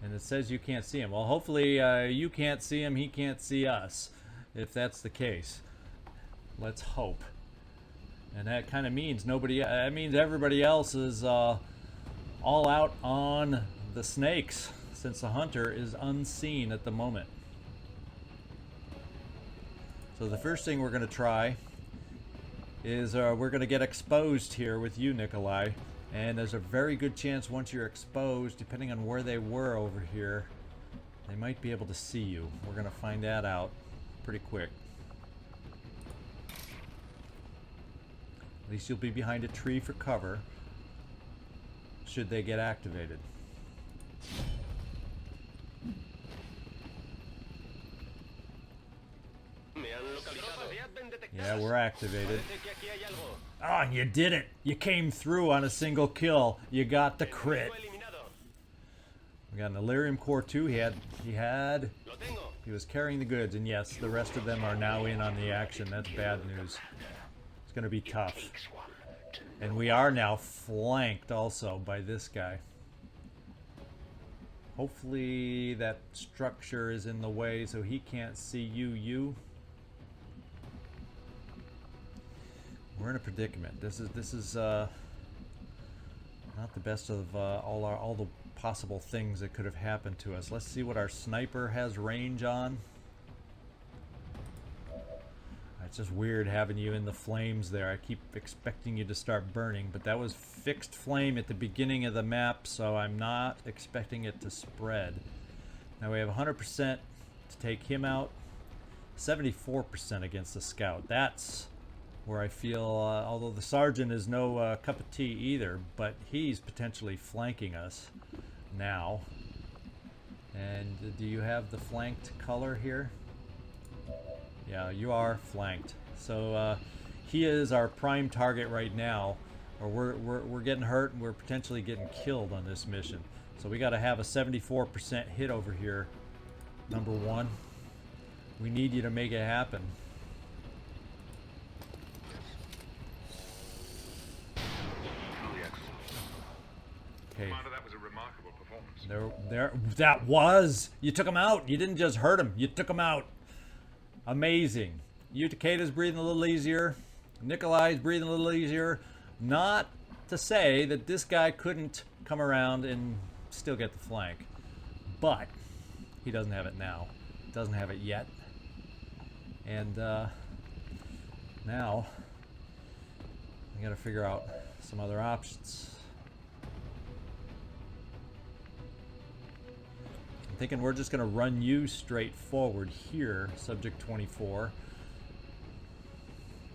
And it says you can't see him. Well, hopefully you can't see him, he can't see us, if that's the case. Let's hope. And that kind of means that means everybody else is all out on the snakes, since the hunter is unseen at the moment. So the first thing we're going to try is we're going to get exposed here with you, Nikolai. And there's a very good chance once you're exposed, depending on where they were over here, they might be able to see you. We're going to find that out pretty quick. At least you'll be behind a tree for cover, should they get activated. Yeah, we're activated. Oh, and you did it! You came through on a single kill. You got the crit. We got an Illyrium Core 2. He was carrying the goods, and yes, the rest of them are now in on the action. That's bad news. It's gonna be tough. And we are now flanked also by this guy. Hopefully that structure is in the way so he can't see you. We're in a predicament. This is not the best of all the possible things that could have happened to us. Let's see what our sniper has range on. It's just weird having you in the flames there. I keep expecting you to start burning, but that was fixed flame at the beginning of the map, so I'm not expecting it to spread. Now we have 100% to take him out, 74% against the scout. That's where I feel, although the sergeant is no cup of tea either, but he's potentially flanking us now. And do you have the flanked color here? Yeah, you are flanked. So he is our prime target right now, or we're getting hurt and we're potentially getting killed on this mission. So we got to have a 74% hit over here. Number one, we need you to make it happen. Truly excellent. Okay. Commander, that was a remarkable performance. That was. You took him out. You didn't just hurt him. You took him out. Amazing. Takeda's breathing a little easier. Nikolai's breathing a little easier. Not to say that this guy couldn't come around and still get the flank, but he doesn't have it now. Doesn't have it yet. And now we got to figure out some other options. I'm thinking we're just going to run you straight forward here, Subject 24,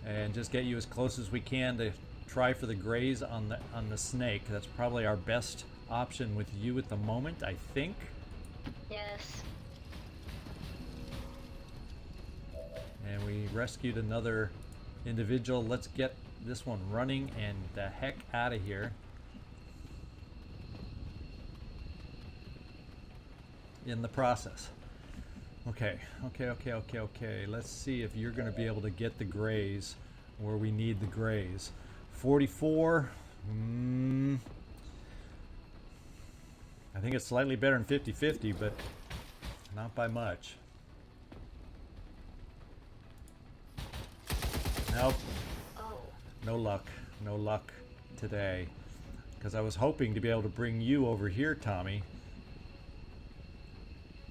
and just get you as close as we can to try for the graze on the snake. That's probably our best option with you at the moment, I think. Yes. And we rescued another individual. Let's get this one running and the heck out of here. In the process. Okay. Let's see if you're going to be able to get the graze where we need the graze. 44. I think it's slightly better than 50-50, but not by much. Nope. Oh. No luck. No luck today. Because I was hoping to be able to bring you over here, Tommy.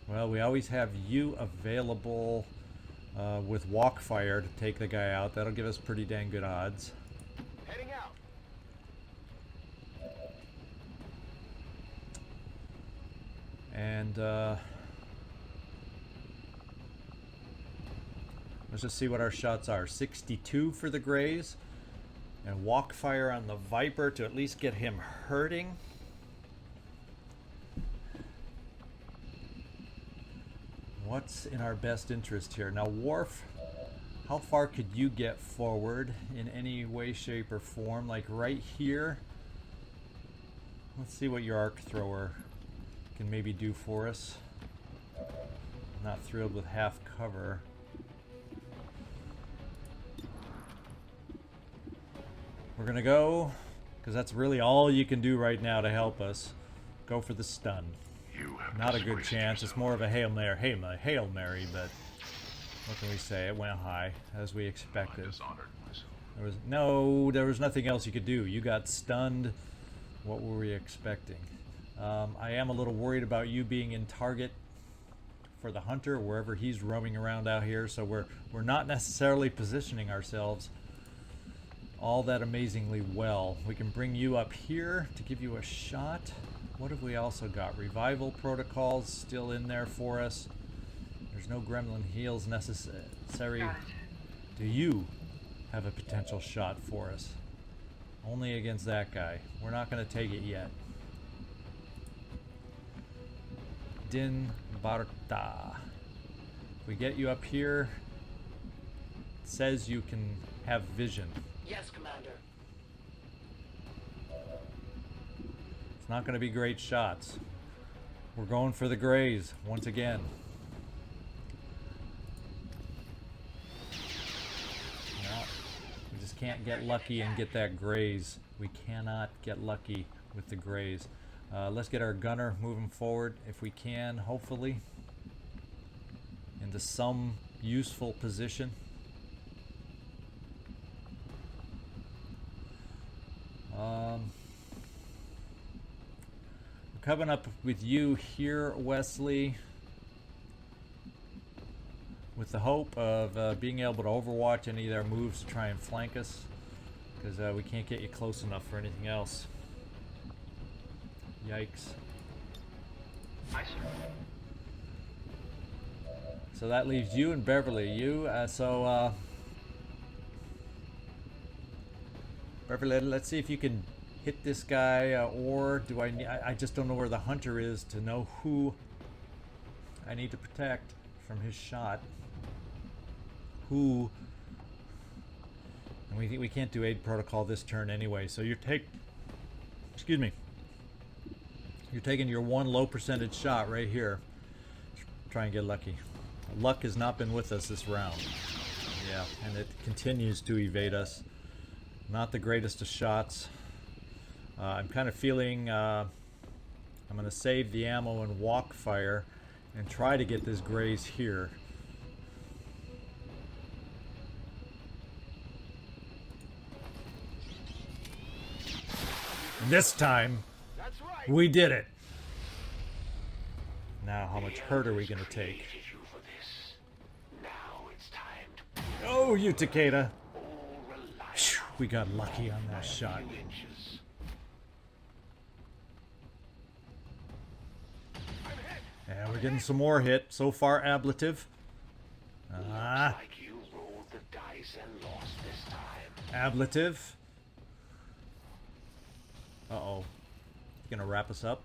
Well, we always have you available with walk fire to take the guy out. That'll give us pretty dang good odds. Heading out. And let's just see what our shots are. 62 for the graze. And walk fire on the Viper to at least get him hurting. What's in our best interest here? Now, Worf, how far could you get forward in any way, shape, or form? Like right here? Let's see what your arc thrower can maybe do for us. I'm not thrilled with half cover. We're gonna go, because that's really all you can do right now to help us. Go for the stun. Not a good chance. It's more of a Hail Mary, but what can we say? It went high, as we expected. There was nothing else you could do. You got stunned. What were we expecting? I am a little worried about you being in target for the hunter, wherever he's roaming around out here, so we're not necessarily positioning ourselves all that amazingly well. We can bring you up here to give you a shot. What have we also got? Revival protocols still in there for us. There's no gremlin heals necessary. Do you have a potential shot for us? Only against that guy. We're not going to take it yet. Din Barta. If we get you up here, it says you can have vision. Yes, Commander. It's not going to be great shots. We're going for the graze once again. No, we just can't get lucky and get that graze. We cannot get lucky with the graze. Let's get our gunner moving forward if we can, hopefully, into some useful position. We're coming up with you here, Wesley, with the hope of being able to overwatch any of their moves to try and flank us, because we can't get you close enough for anything else. Yikes. Aye, sir. So that leaves you and Beverly. Beverly, let's see if you can hit this guy, or do I just don't know where the hunter is to know who I need to protect from his shot. Who? And we can't do aid protocol this turn anyway. So you're taking your one low percentage shot right here. Try and get lucky. Luck has not been with us this round. Yeah, and it continues to evade us. Not the greatest of shots. I'm kind of feeling I'm going to save the ammo and walk fire and try to get this graze here. This time, we did it. Now, how much hurt are we going to take? Oh, you Takeda. We got lucky on that shot. Yeah, we're getting some more hit. So far, ablative. Ablative. Uh-oh. Gonna wrap us up.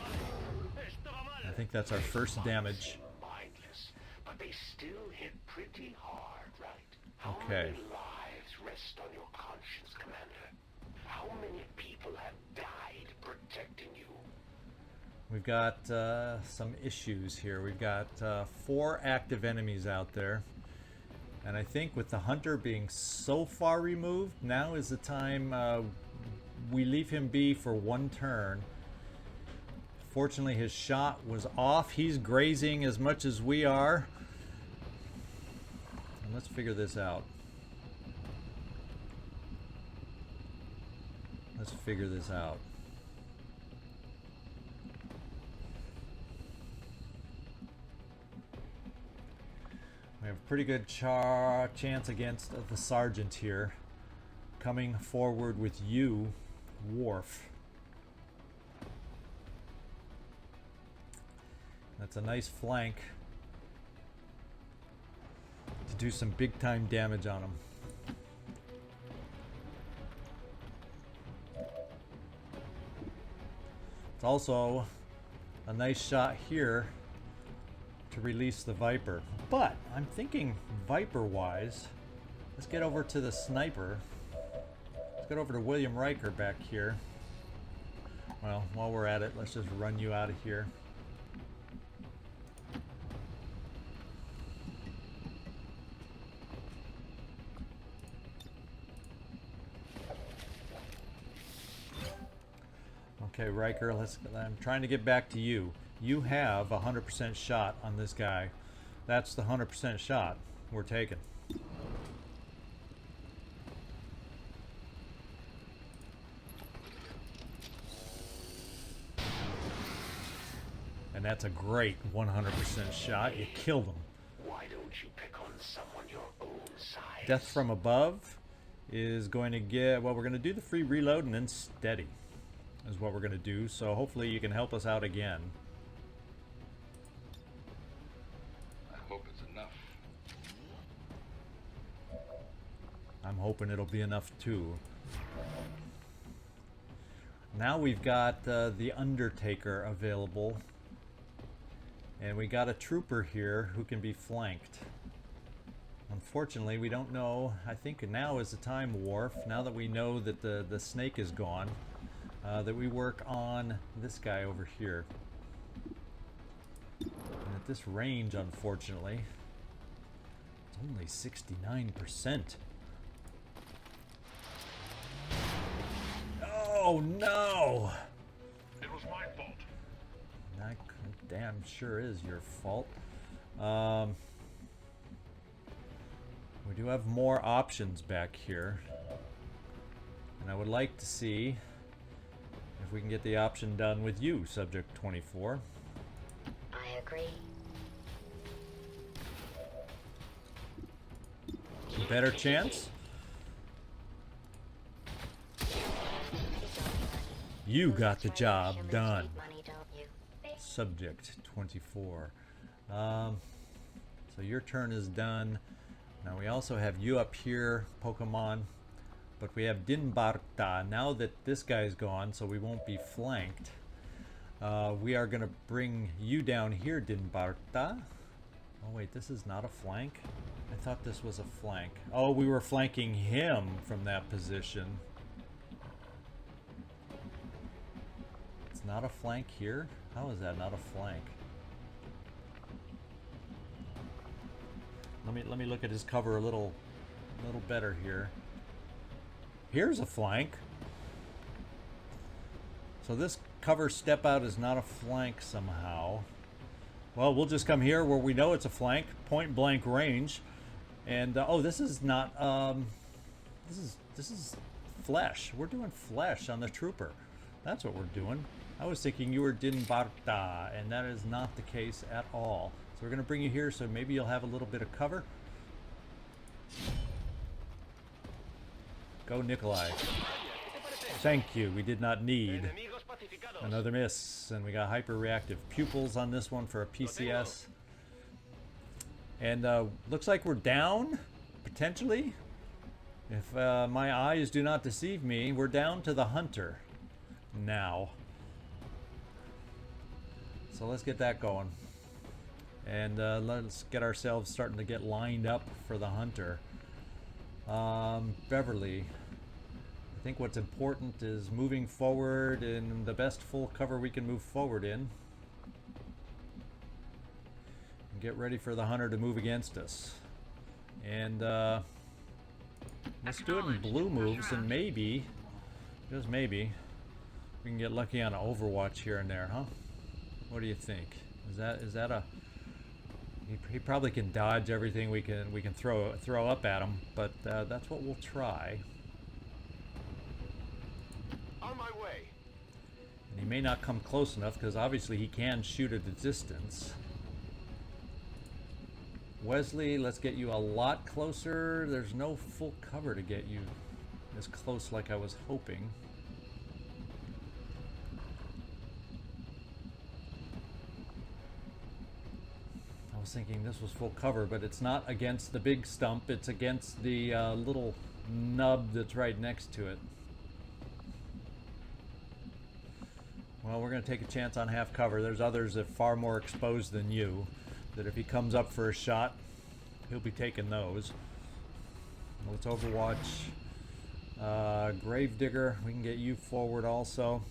I think that's our first damage. But they still hit pretty hard, right? How okay. Many lives rest on your conscience, Commander? How many people have died protecting you? We've got some issues here. We've got 4 active enemies out there. And I think with the hunter being so far removed, now is the time we leave him be for one turn. Fortunately, his shot was off. He's grazing as much as we are. And let's figure this out. Let's figure this out. We have a pretty good chance against the sergeant here. Coming forward with you, Worf. That's a nice flank to do some big time damage on him. It's also a nice shot here to release the Viper. But I'm thinking Viper wise, let's get over to the sniper. Let's get over to William Riker back here. Well, while we're at it, let's just run you out of here. Okay, Riker, I'm trying to get back to you. You have a 100% shot on this guy. That's the 100% shot we're taking. And that's a great 100% shot. You killed him. Why don't you pick on someone your own size? Death from above is going to get, well, we're going to do the free reload and then steady is what we're going to do. So hopefully you can help us out again. I hope it's enough. I'm hoping it'll be enough too. Now we've got the Undertaker available. And we got a trooper here who can be flanked. Unfortunately, we don't know. I think now is the time, Worf, now that we know that the snake is gone, that we work on this guy over here. And at this range, unfortunately, it's only 69%. Oh no! It was my fault. That damn sure is your fault. We do have more options back here. And I would like to see if we can get the option done with you, Subject 24. I agree. Better chance? You got the job done. Money, don't you? Subject 24. So your turn is done. Now we also have you up here, Pokemon. But we have Din Barta. Now that this guy's gone, so we won't be flanked. We are going to bring you down here, Din Barta. Oh wait, this is not a flank? I thought this was a flank. Oh, we were flanking him from that position. It's not a flank here? How is that not a flank? Let me look at his cover a little better here. Here's a flank. So this cover step out is not a flank somehow. Well, we'll just come here where we know it's a flank, point blank range. And oh, this is not this is flesh. We're doing flesh on the trooper. That's what we're doing. I was thinking you were Din Barta, and that is not the case at all. So we're going to bring you here so maybe you'll have a little bit of cover. Go, Nikolai. Thank you. We did not need another miss. And we got hyper-reactive pupils on this one for a PCS. And looks like we're down, potentially. If my eyes do not deceive me, we're down to the hunter now. So let's get that going. And let's get ourselves starting to get lined up for the hunter. Beverly. I think what's important is moving forward in the best full cover we can move forward in. And get ready for the hunter to move against us. And let's do it in blue moves, and maybe, just maybe, we can get lucky on an Overwatch here and there, huh? What do you think? Is that a... He probably can dodge everything we can throw up at him, but that's what we'll try. On my way. And he may not come close enough because obviously he can shoot at a distance. Wesley, let's get you a lot closer. There's no full cover to get you as close like I was hoping. I was thinking this was full cover, but it's not against the big stump. It's against the little nub that's right next to it. Well, we're going to take a chance on half cover. There's others that are far more exposed than you, that if he comes up for a shot, he'll be taking those. Let's Overwatch. Gravedigger, we can get you forward also.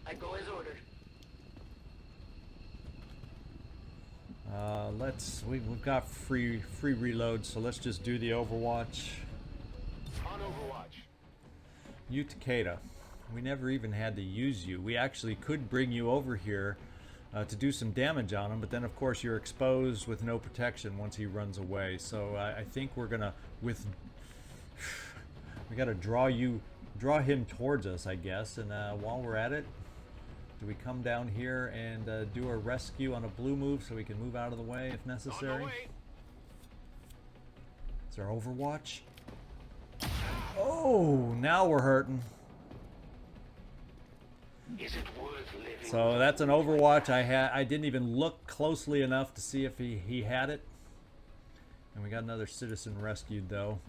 I go as ordered. We've got free reload, so let's just do the Overwatch. On Overwatch. You, Takeda. We never even had to use you. We actually could bring you over here to do some damage on him, but then of course you're exposed with no protection once he runs away. So I think we're gonna we gotta draw him towards us, I guess. And while we're at it, do we come down here and do a rescue on a blue move so we can move out of the way if necessary? Is there Overwatch? Oh, now we're hurting. Is it worth living? So that's an Overwatch. I didn't even look closely enough to see if he had it. And we got another citizen rescued though.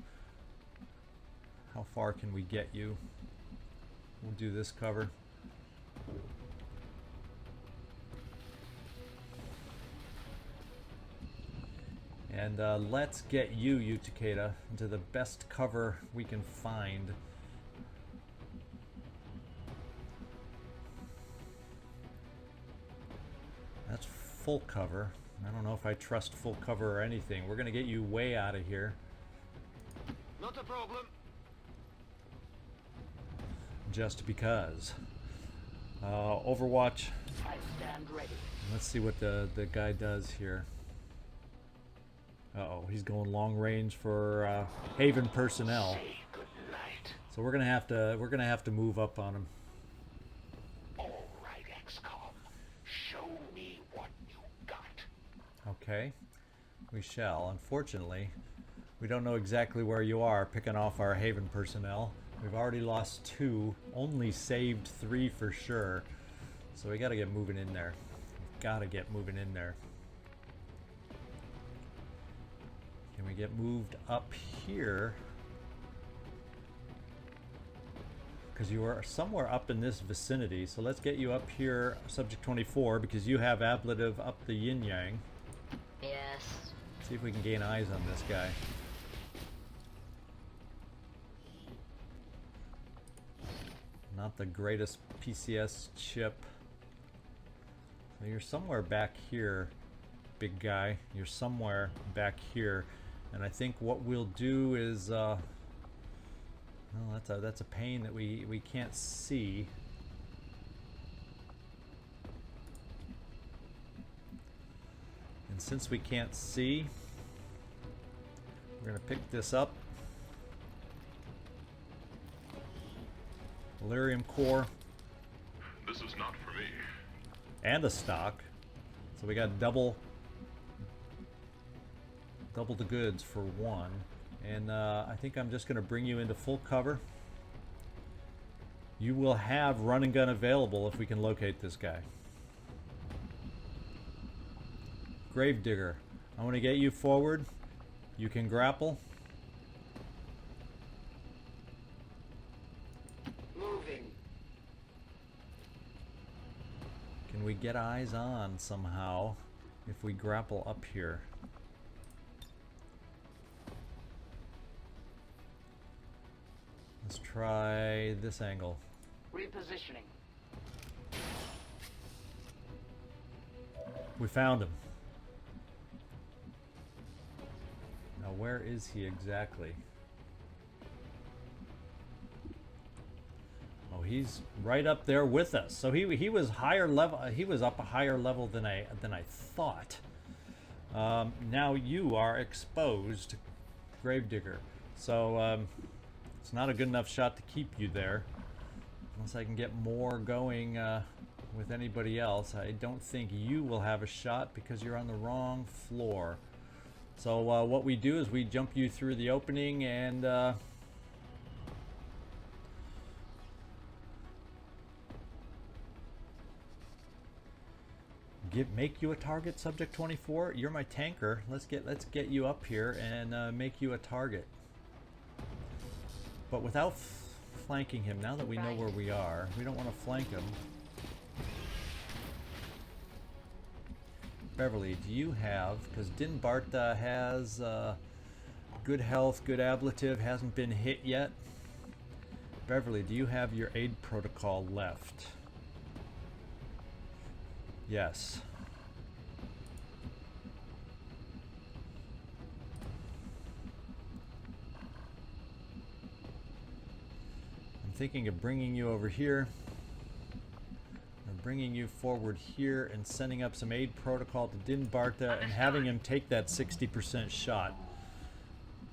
How far can we get you? We'll do this cover. And let's get you, Takeda, into the best cover we can find. That's full cover. I don't know if I trust full cover or anything. We're going to get you way out of here. Not a problem. Just because. Overwatch. I stand ready. Let's see what the guy does here. Uh-oh, he's going long range for Haven personnel. Say good night. So we're gonna have to move up on him. All right, XCom. Show me what you got. Okay, we shall. Unfortunately, we don't know exactly where you are, picking off our Haven personnel. We've already lost 2, only saved 3 for sure. So we got to get moving in there. gotta get moving in there. Can we get moved up here? Because you are somewhere up in this vicinity, so let's get you up here, Subject 24, because you have ablative up the yin-yang. Yes. See if we can gain eyes on this guy. Not the greatest PCS chip. So you're somewhere back here, big guy. You're somewhere back here. And I think what we'll do is, well, that's a pain that we can't see. And since we can't see, we're gonna pick this up. Delirium core. This is not for me. And a stock. So we got double the goods for one. And I think I'm just gonna bring you into full cover. You will have run and gun available if we can locate this guy. Gravedigger, I want to get you forward. You can grapple. Moving. Can we get eyes on somehow if we grapple up here? Let's try this angle. Repositioning. We found him. Now where is he exactly? Oh, he's right up there with us. So he was higher level. He was up a higher level than I thought. Now you are exposed, Gravedigger. So it's not a good enough shot to keep you there, unless I can get more going with anybody else. I don't think you will have a shot because you're on the wrong floor. So what we do is we jump you through the opening and make you a target, Subject 24. You're my tanker. Let's get you up here and make you a target. But without flanking him, now that we know where we are, we don't want to flank him. Beverly, do you have, because Din Barta has good health, good ablative, hasn't been hit yet. Beverly, do you have your aid protocol left? Yes. I'm thinking of bringing you over here. Bringing you forward here and sending up some aid protocol to Din Barta and having him take that 60% shot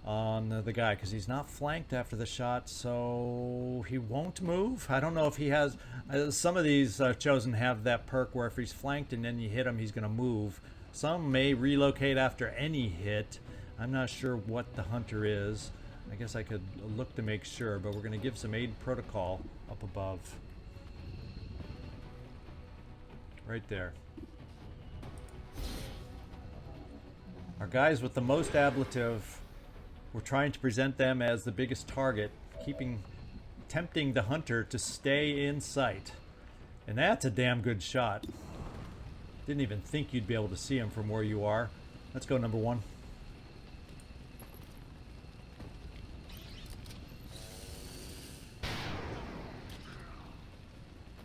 on the guy, because he's not flanked after the shot, so he won't move. I don't know if he has some of these chosen have that perk where if he's flanked and then you hit him, he's going to move. Some may relocate after any hit. I'm not sure what the hunter is. I guess I could look to make sure, but we're going to give some aid protocol up above. Right there. Our guys with the most ablative, we're trying to present them as the biggest target, tempting the hunter to stay in sight. And that's a damn good shot. Didn't even think you'd be able to see him from where you are. Let's go, number one.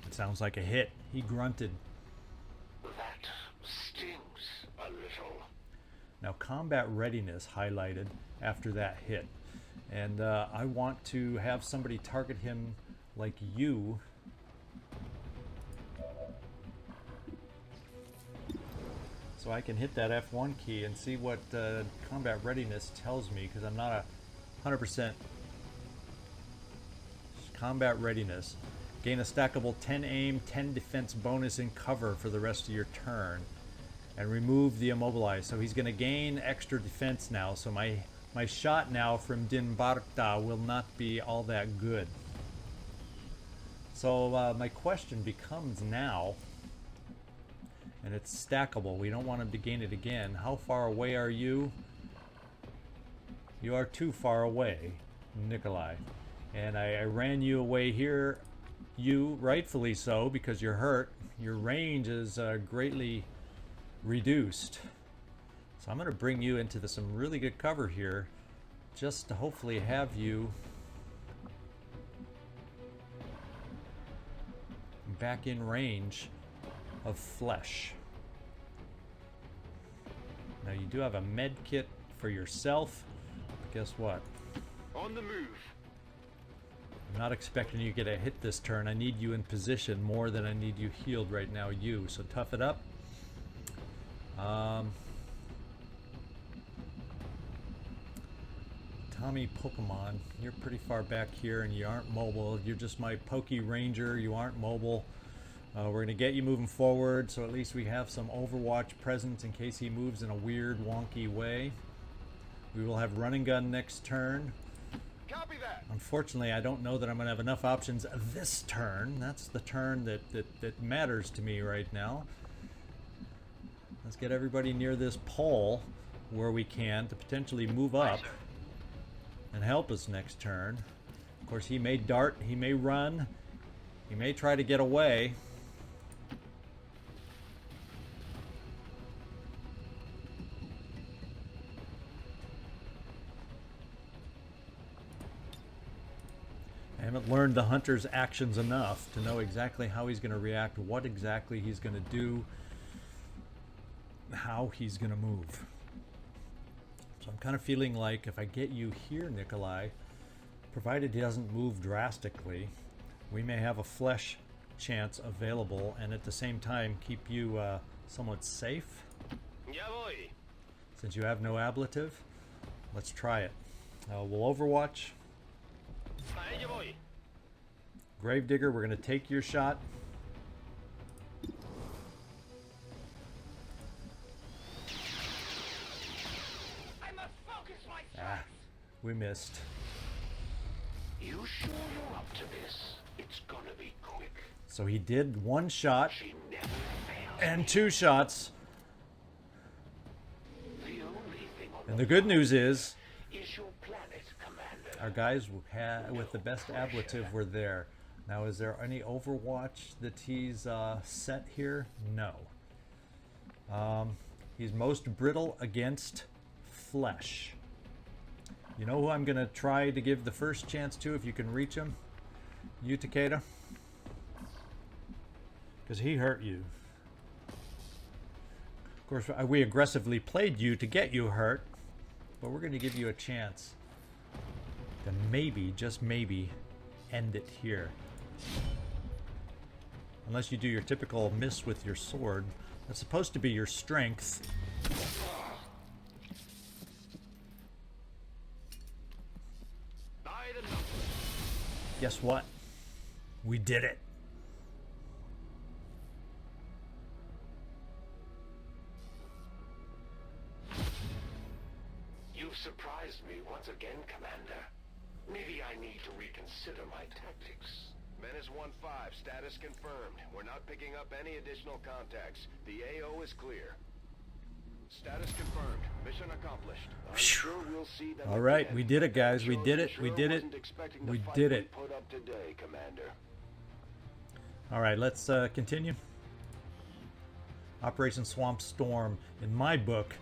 It sounds like a hit. He grunted. That stings a little. Now combat readiness highlighted after that hit, and I want to have somebody target him like you. So I can hit that F1 key and see what combat readiness tells me, because I'm not 100%. Combat readiness. Gain a stackable 10 aim, 10 defense bonus in cover for the rest of your turn. And remove the immobilize. So he's going to gain extra defense now. So my shot now from Din Barta will not be all that good. So my question becomes now, And it's stackable. We don't want him to gain it again. How far away are you? You are too far away, Nikolai. And I ran you away here. You, rightfully so, because you're hurt. Your range is greatly reduced. So I'm going to bring you into some really good cover here, just to hopefully have you back in range of flesh. Now you do have a med kit for yourself, but guess what? On the move. I'm not expecting you to get a hit this turn. I need you in position more than I need you healed right now, you. So tough it up. Tommy Pokemon, you're pretty far back here and you aren't mobile. You're just my Pokey Ranger. You aren't mobile. We're going to get you moving forward, so at least we have some Overwatch presence in case he moves in a weird, wonky way. We will have Run and Gun next turn. Copy that. Unfortunately, I don't know that I'm going to have enough options this turn. That's the turn that matters to me right now. Let's get everybody near this pole where we can to potentially move up and help us next turn. Of course, he may dart, he may run, he may try to get away. I haven't learned the hunter's actions enough to know exactly how he's going to react, what exactly he's going to do, how he's going to move. So I'm kind of feeling like if I get you here, Nikolai, provided he doesn't move drastically, we may have a flesh chance available and at the same time keep you somewhat safe. Yeah, boy. Since you have no ablative, let's try it. We'll Overwatch. Yeah, boy. Gravedigger, we're going to take your shot. I must focus my Ah, we missed. You sure you're up to this? It's gonna be quick. So he did one shot She never fails. and two shots. The only thing on And the good news is is your planet, Commander. our guys with the best ablative were there. Now, is there any Overwatch that he's set here? No. He's most brittle against flesh. You know who I'm going to try to give the first chance to if you can reach him? You, Takeda? Because he hurt you. Of course, we aggressively played you to get you hurt, but we're going to give you a chance to maybe, just maybe, end it here. Unless you do your typical miss with your sword. That's supposed to be your strength. Guess what? We did it. You've surprised me once again, Commander. Maybe I need to reconsider my tactics. Menace 1-5, status confirmed. We're not picking up any additional contacts. The AO is clear. Status confirmed. Mission accomplished. I'm sure we'll see them All right, again. we did it, guys. We did it. Sure We did it. wasn't expecting the We fight did we it. Put up today, Commander. All right, let's continue. Operation Swamp Storm, in my book,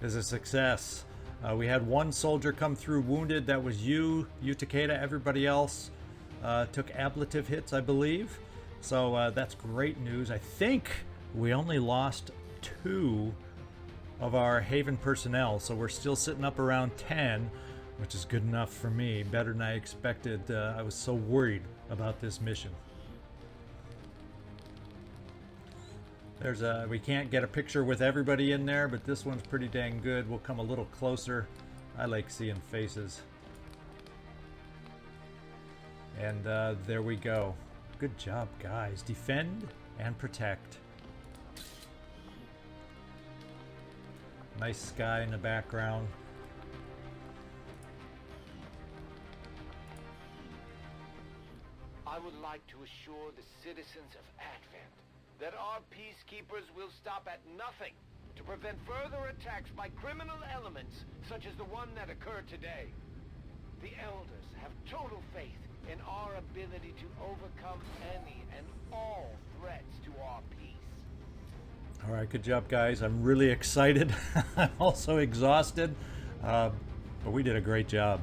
is a success. We had one soldier come through wounded. That was you, Takeda. Everybody else took ablative hits, I believe. So that's great news. I think we only lost 2 of our Haven personnel, so we're still sitting up around 10, which is good enough for me. Better than I expected. I was so worried about this mission. We can't get a picture with everybody in there, but this one's pretty dang good. We'll come a little closer. I like seeing faces. And there we go. Good job, guys. Defend and protect. Nice sky in the background. I would like to assure the citizens of Advent that our peacekeepers will stop at nothing to prevent further attacks by criminal elements such as the one that occurred today. The Elders have total faith in our ability to overcome any and all threats to our peace. All right, good job, guys. I'm really excited. I'm also exhausted, but we did a great job.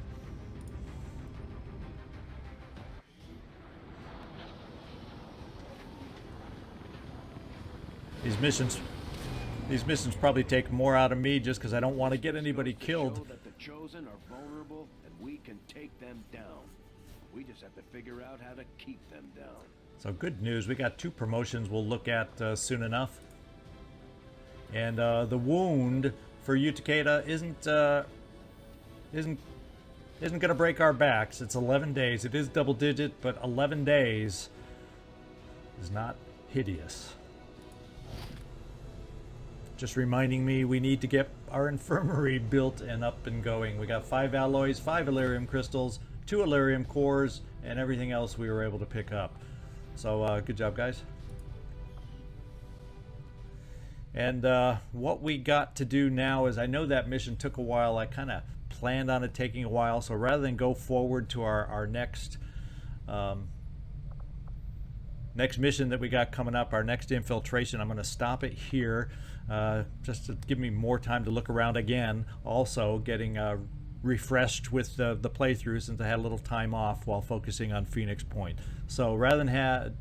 These missions probably take more out of me just because I don't want to get anybody killed. Show that the Chosen are vulnerable and we can take them down. We just have to figure out how to keep them down. So good news, we got 2 promotions we'll look at soon enough. And the wound for you, Takeda, isn't going to break our backs. It's 11 days. It is double digit, but 11 days is not hideous. Just reminding me we need to get our infirmary built and up and going. We got 5 alloys, 5 Elerium crystals, 2 Elerium cores, and everything else we were able to pick up. So good job, guys. And what we got to do now is, I know that mission took a while. I kind of planned on it taking a while, so rather than go forward to our next next mission that we got coming up, our next infiltration, I'm going to stop it here just to give me more time to look around again. Also getting refreshed with the playthrough since I had a little time off while focusing on Phoenix Point. So rather than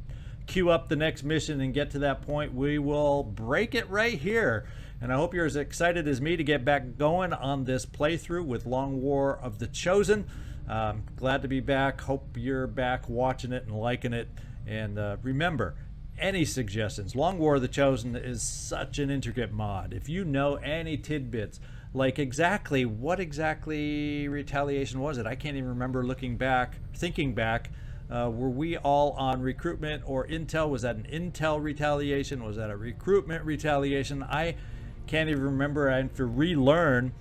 queue up the next mission and get to that point, we will break it right here. And I hope you're as excited as me to get back going on this playthrough with Long War of the Chosen. Glad to be back. Hope you're back watching it and liking it. And remember, any suggestions? Long War of the Chosen is such an intricate mod. If you know any tidbits, like what exactly Retaliation was it? I can't even remember thinking back. Were we all on recruitment or intel? Was that an intel retaliation? Was that a recruitment retaliation? I can't even remember. I have to relearn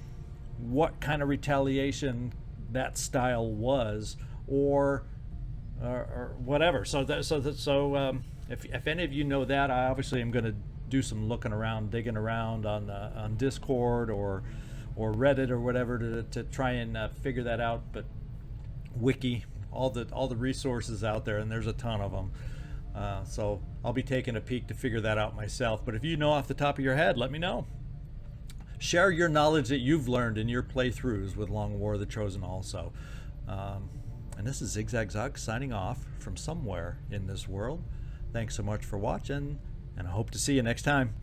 what kind of retaliation that style was, or whatever. So if any of you know that, I obviously am going to do some looking around, digging around on Discord or Reddit or whatever to try and figure that out. But Wiki, all the resources out there, and there's a ton of them. So I'll be taking a peek to figure that out myself. But if you know off the top of your head, let me know. Share your knowledge that you've learned in your playthroughs with Long War of the Chosen also. And this is ZigZagZog signing off from somewhere in this world. Thanks so much for watching, and I hope to see you next time.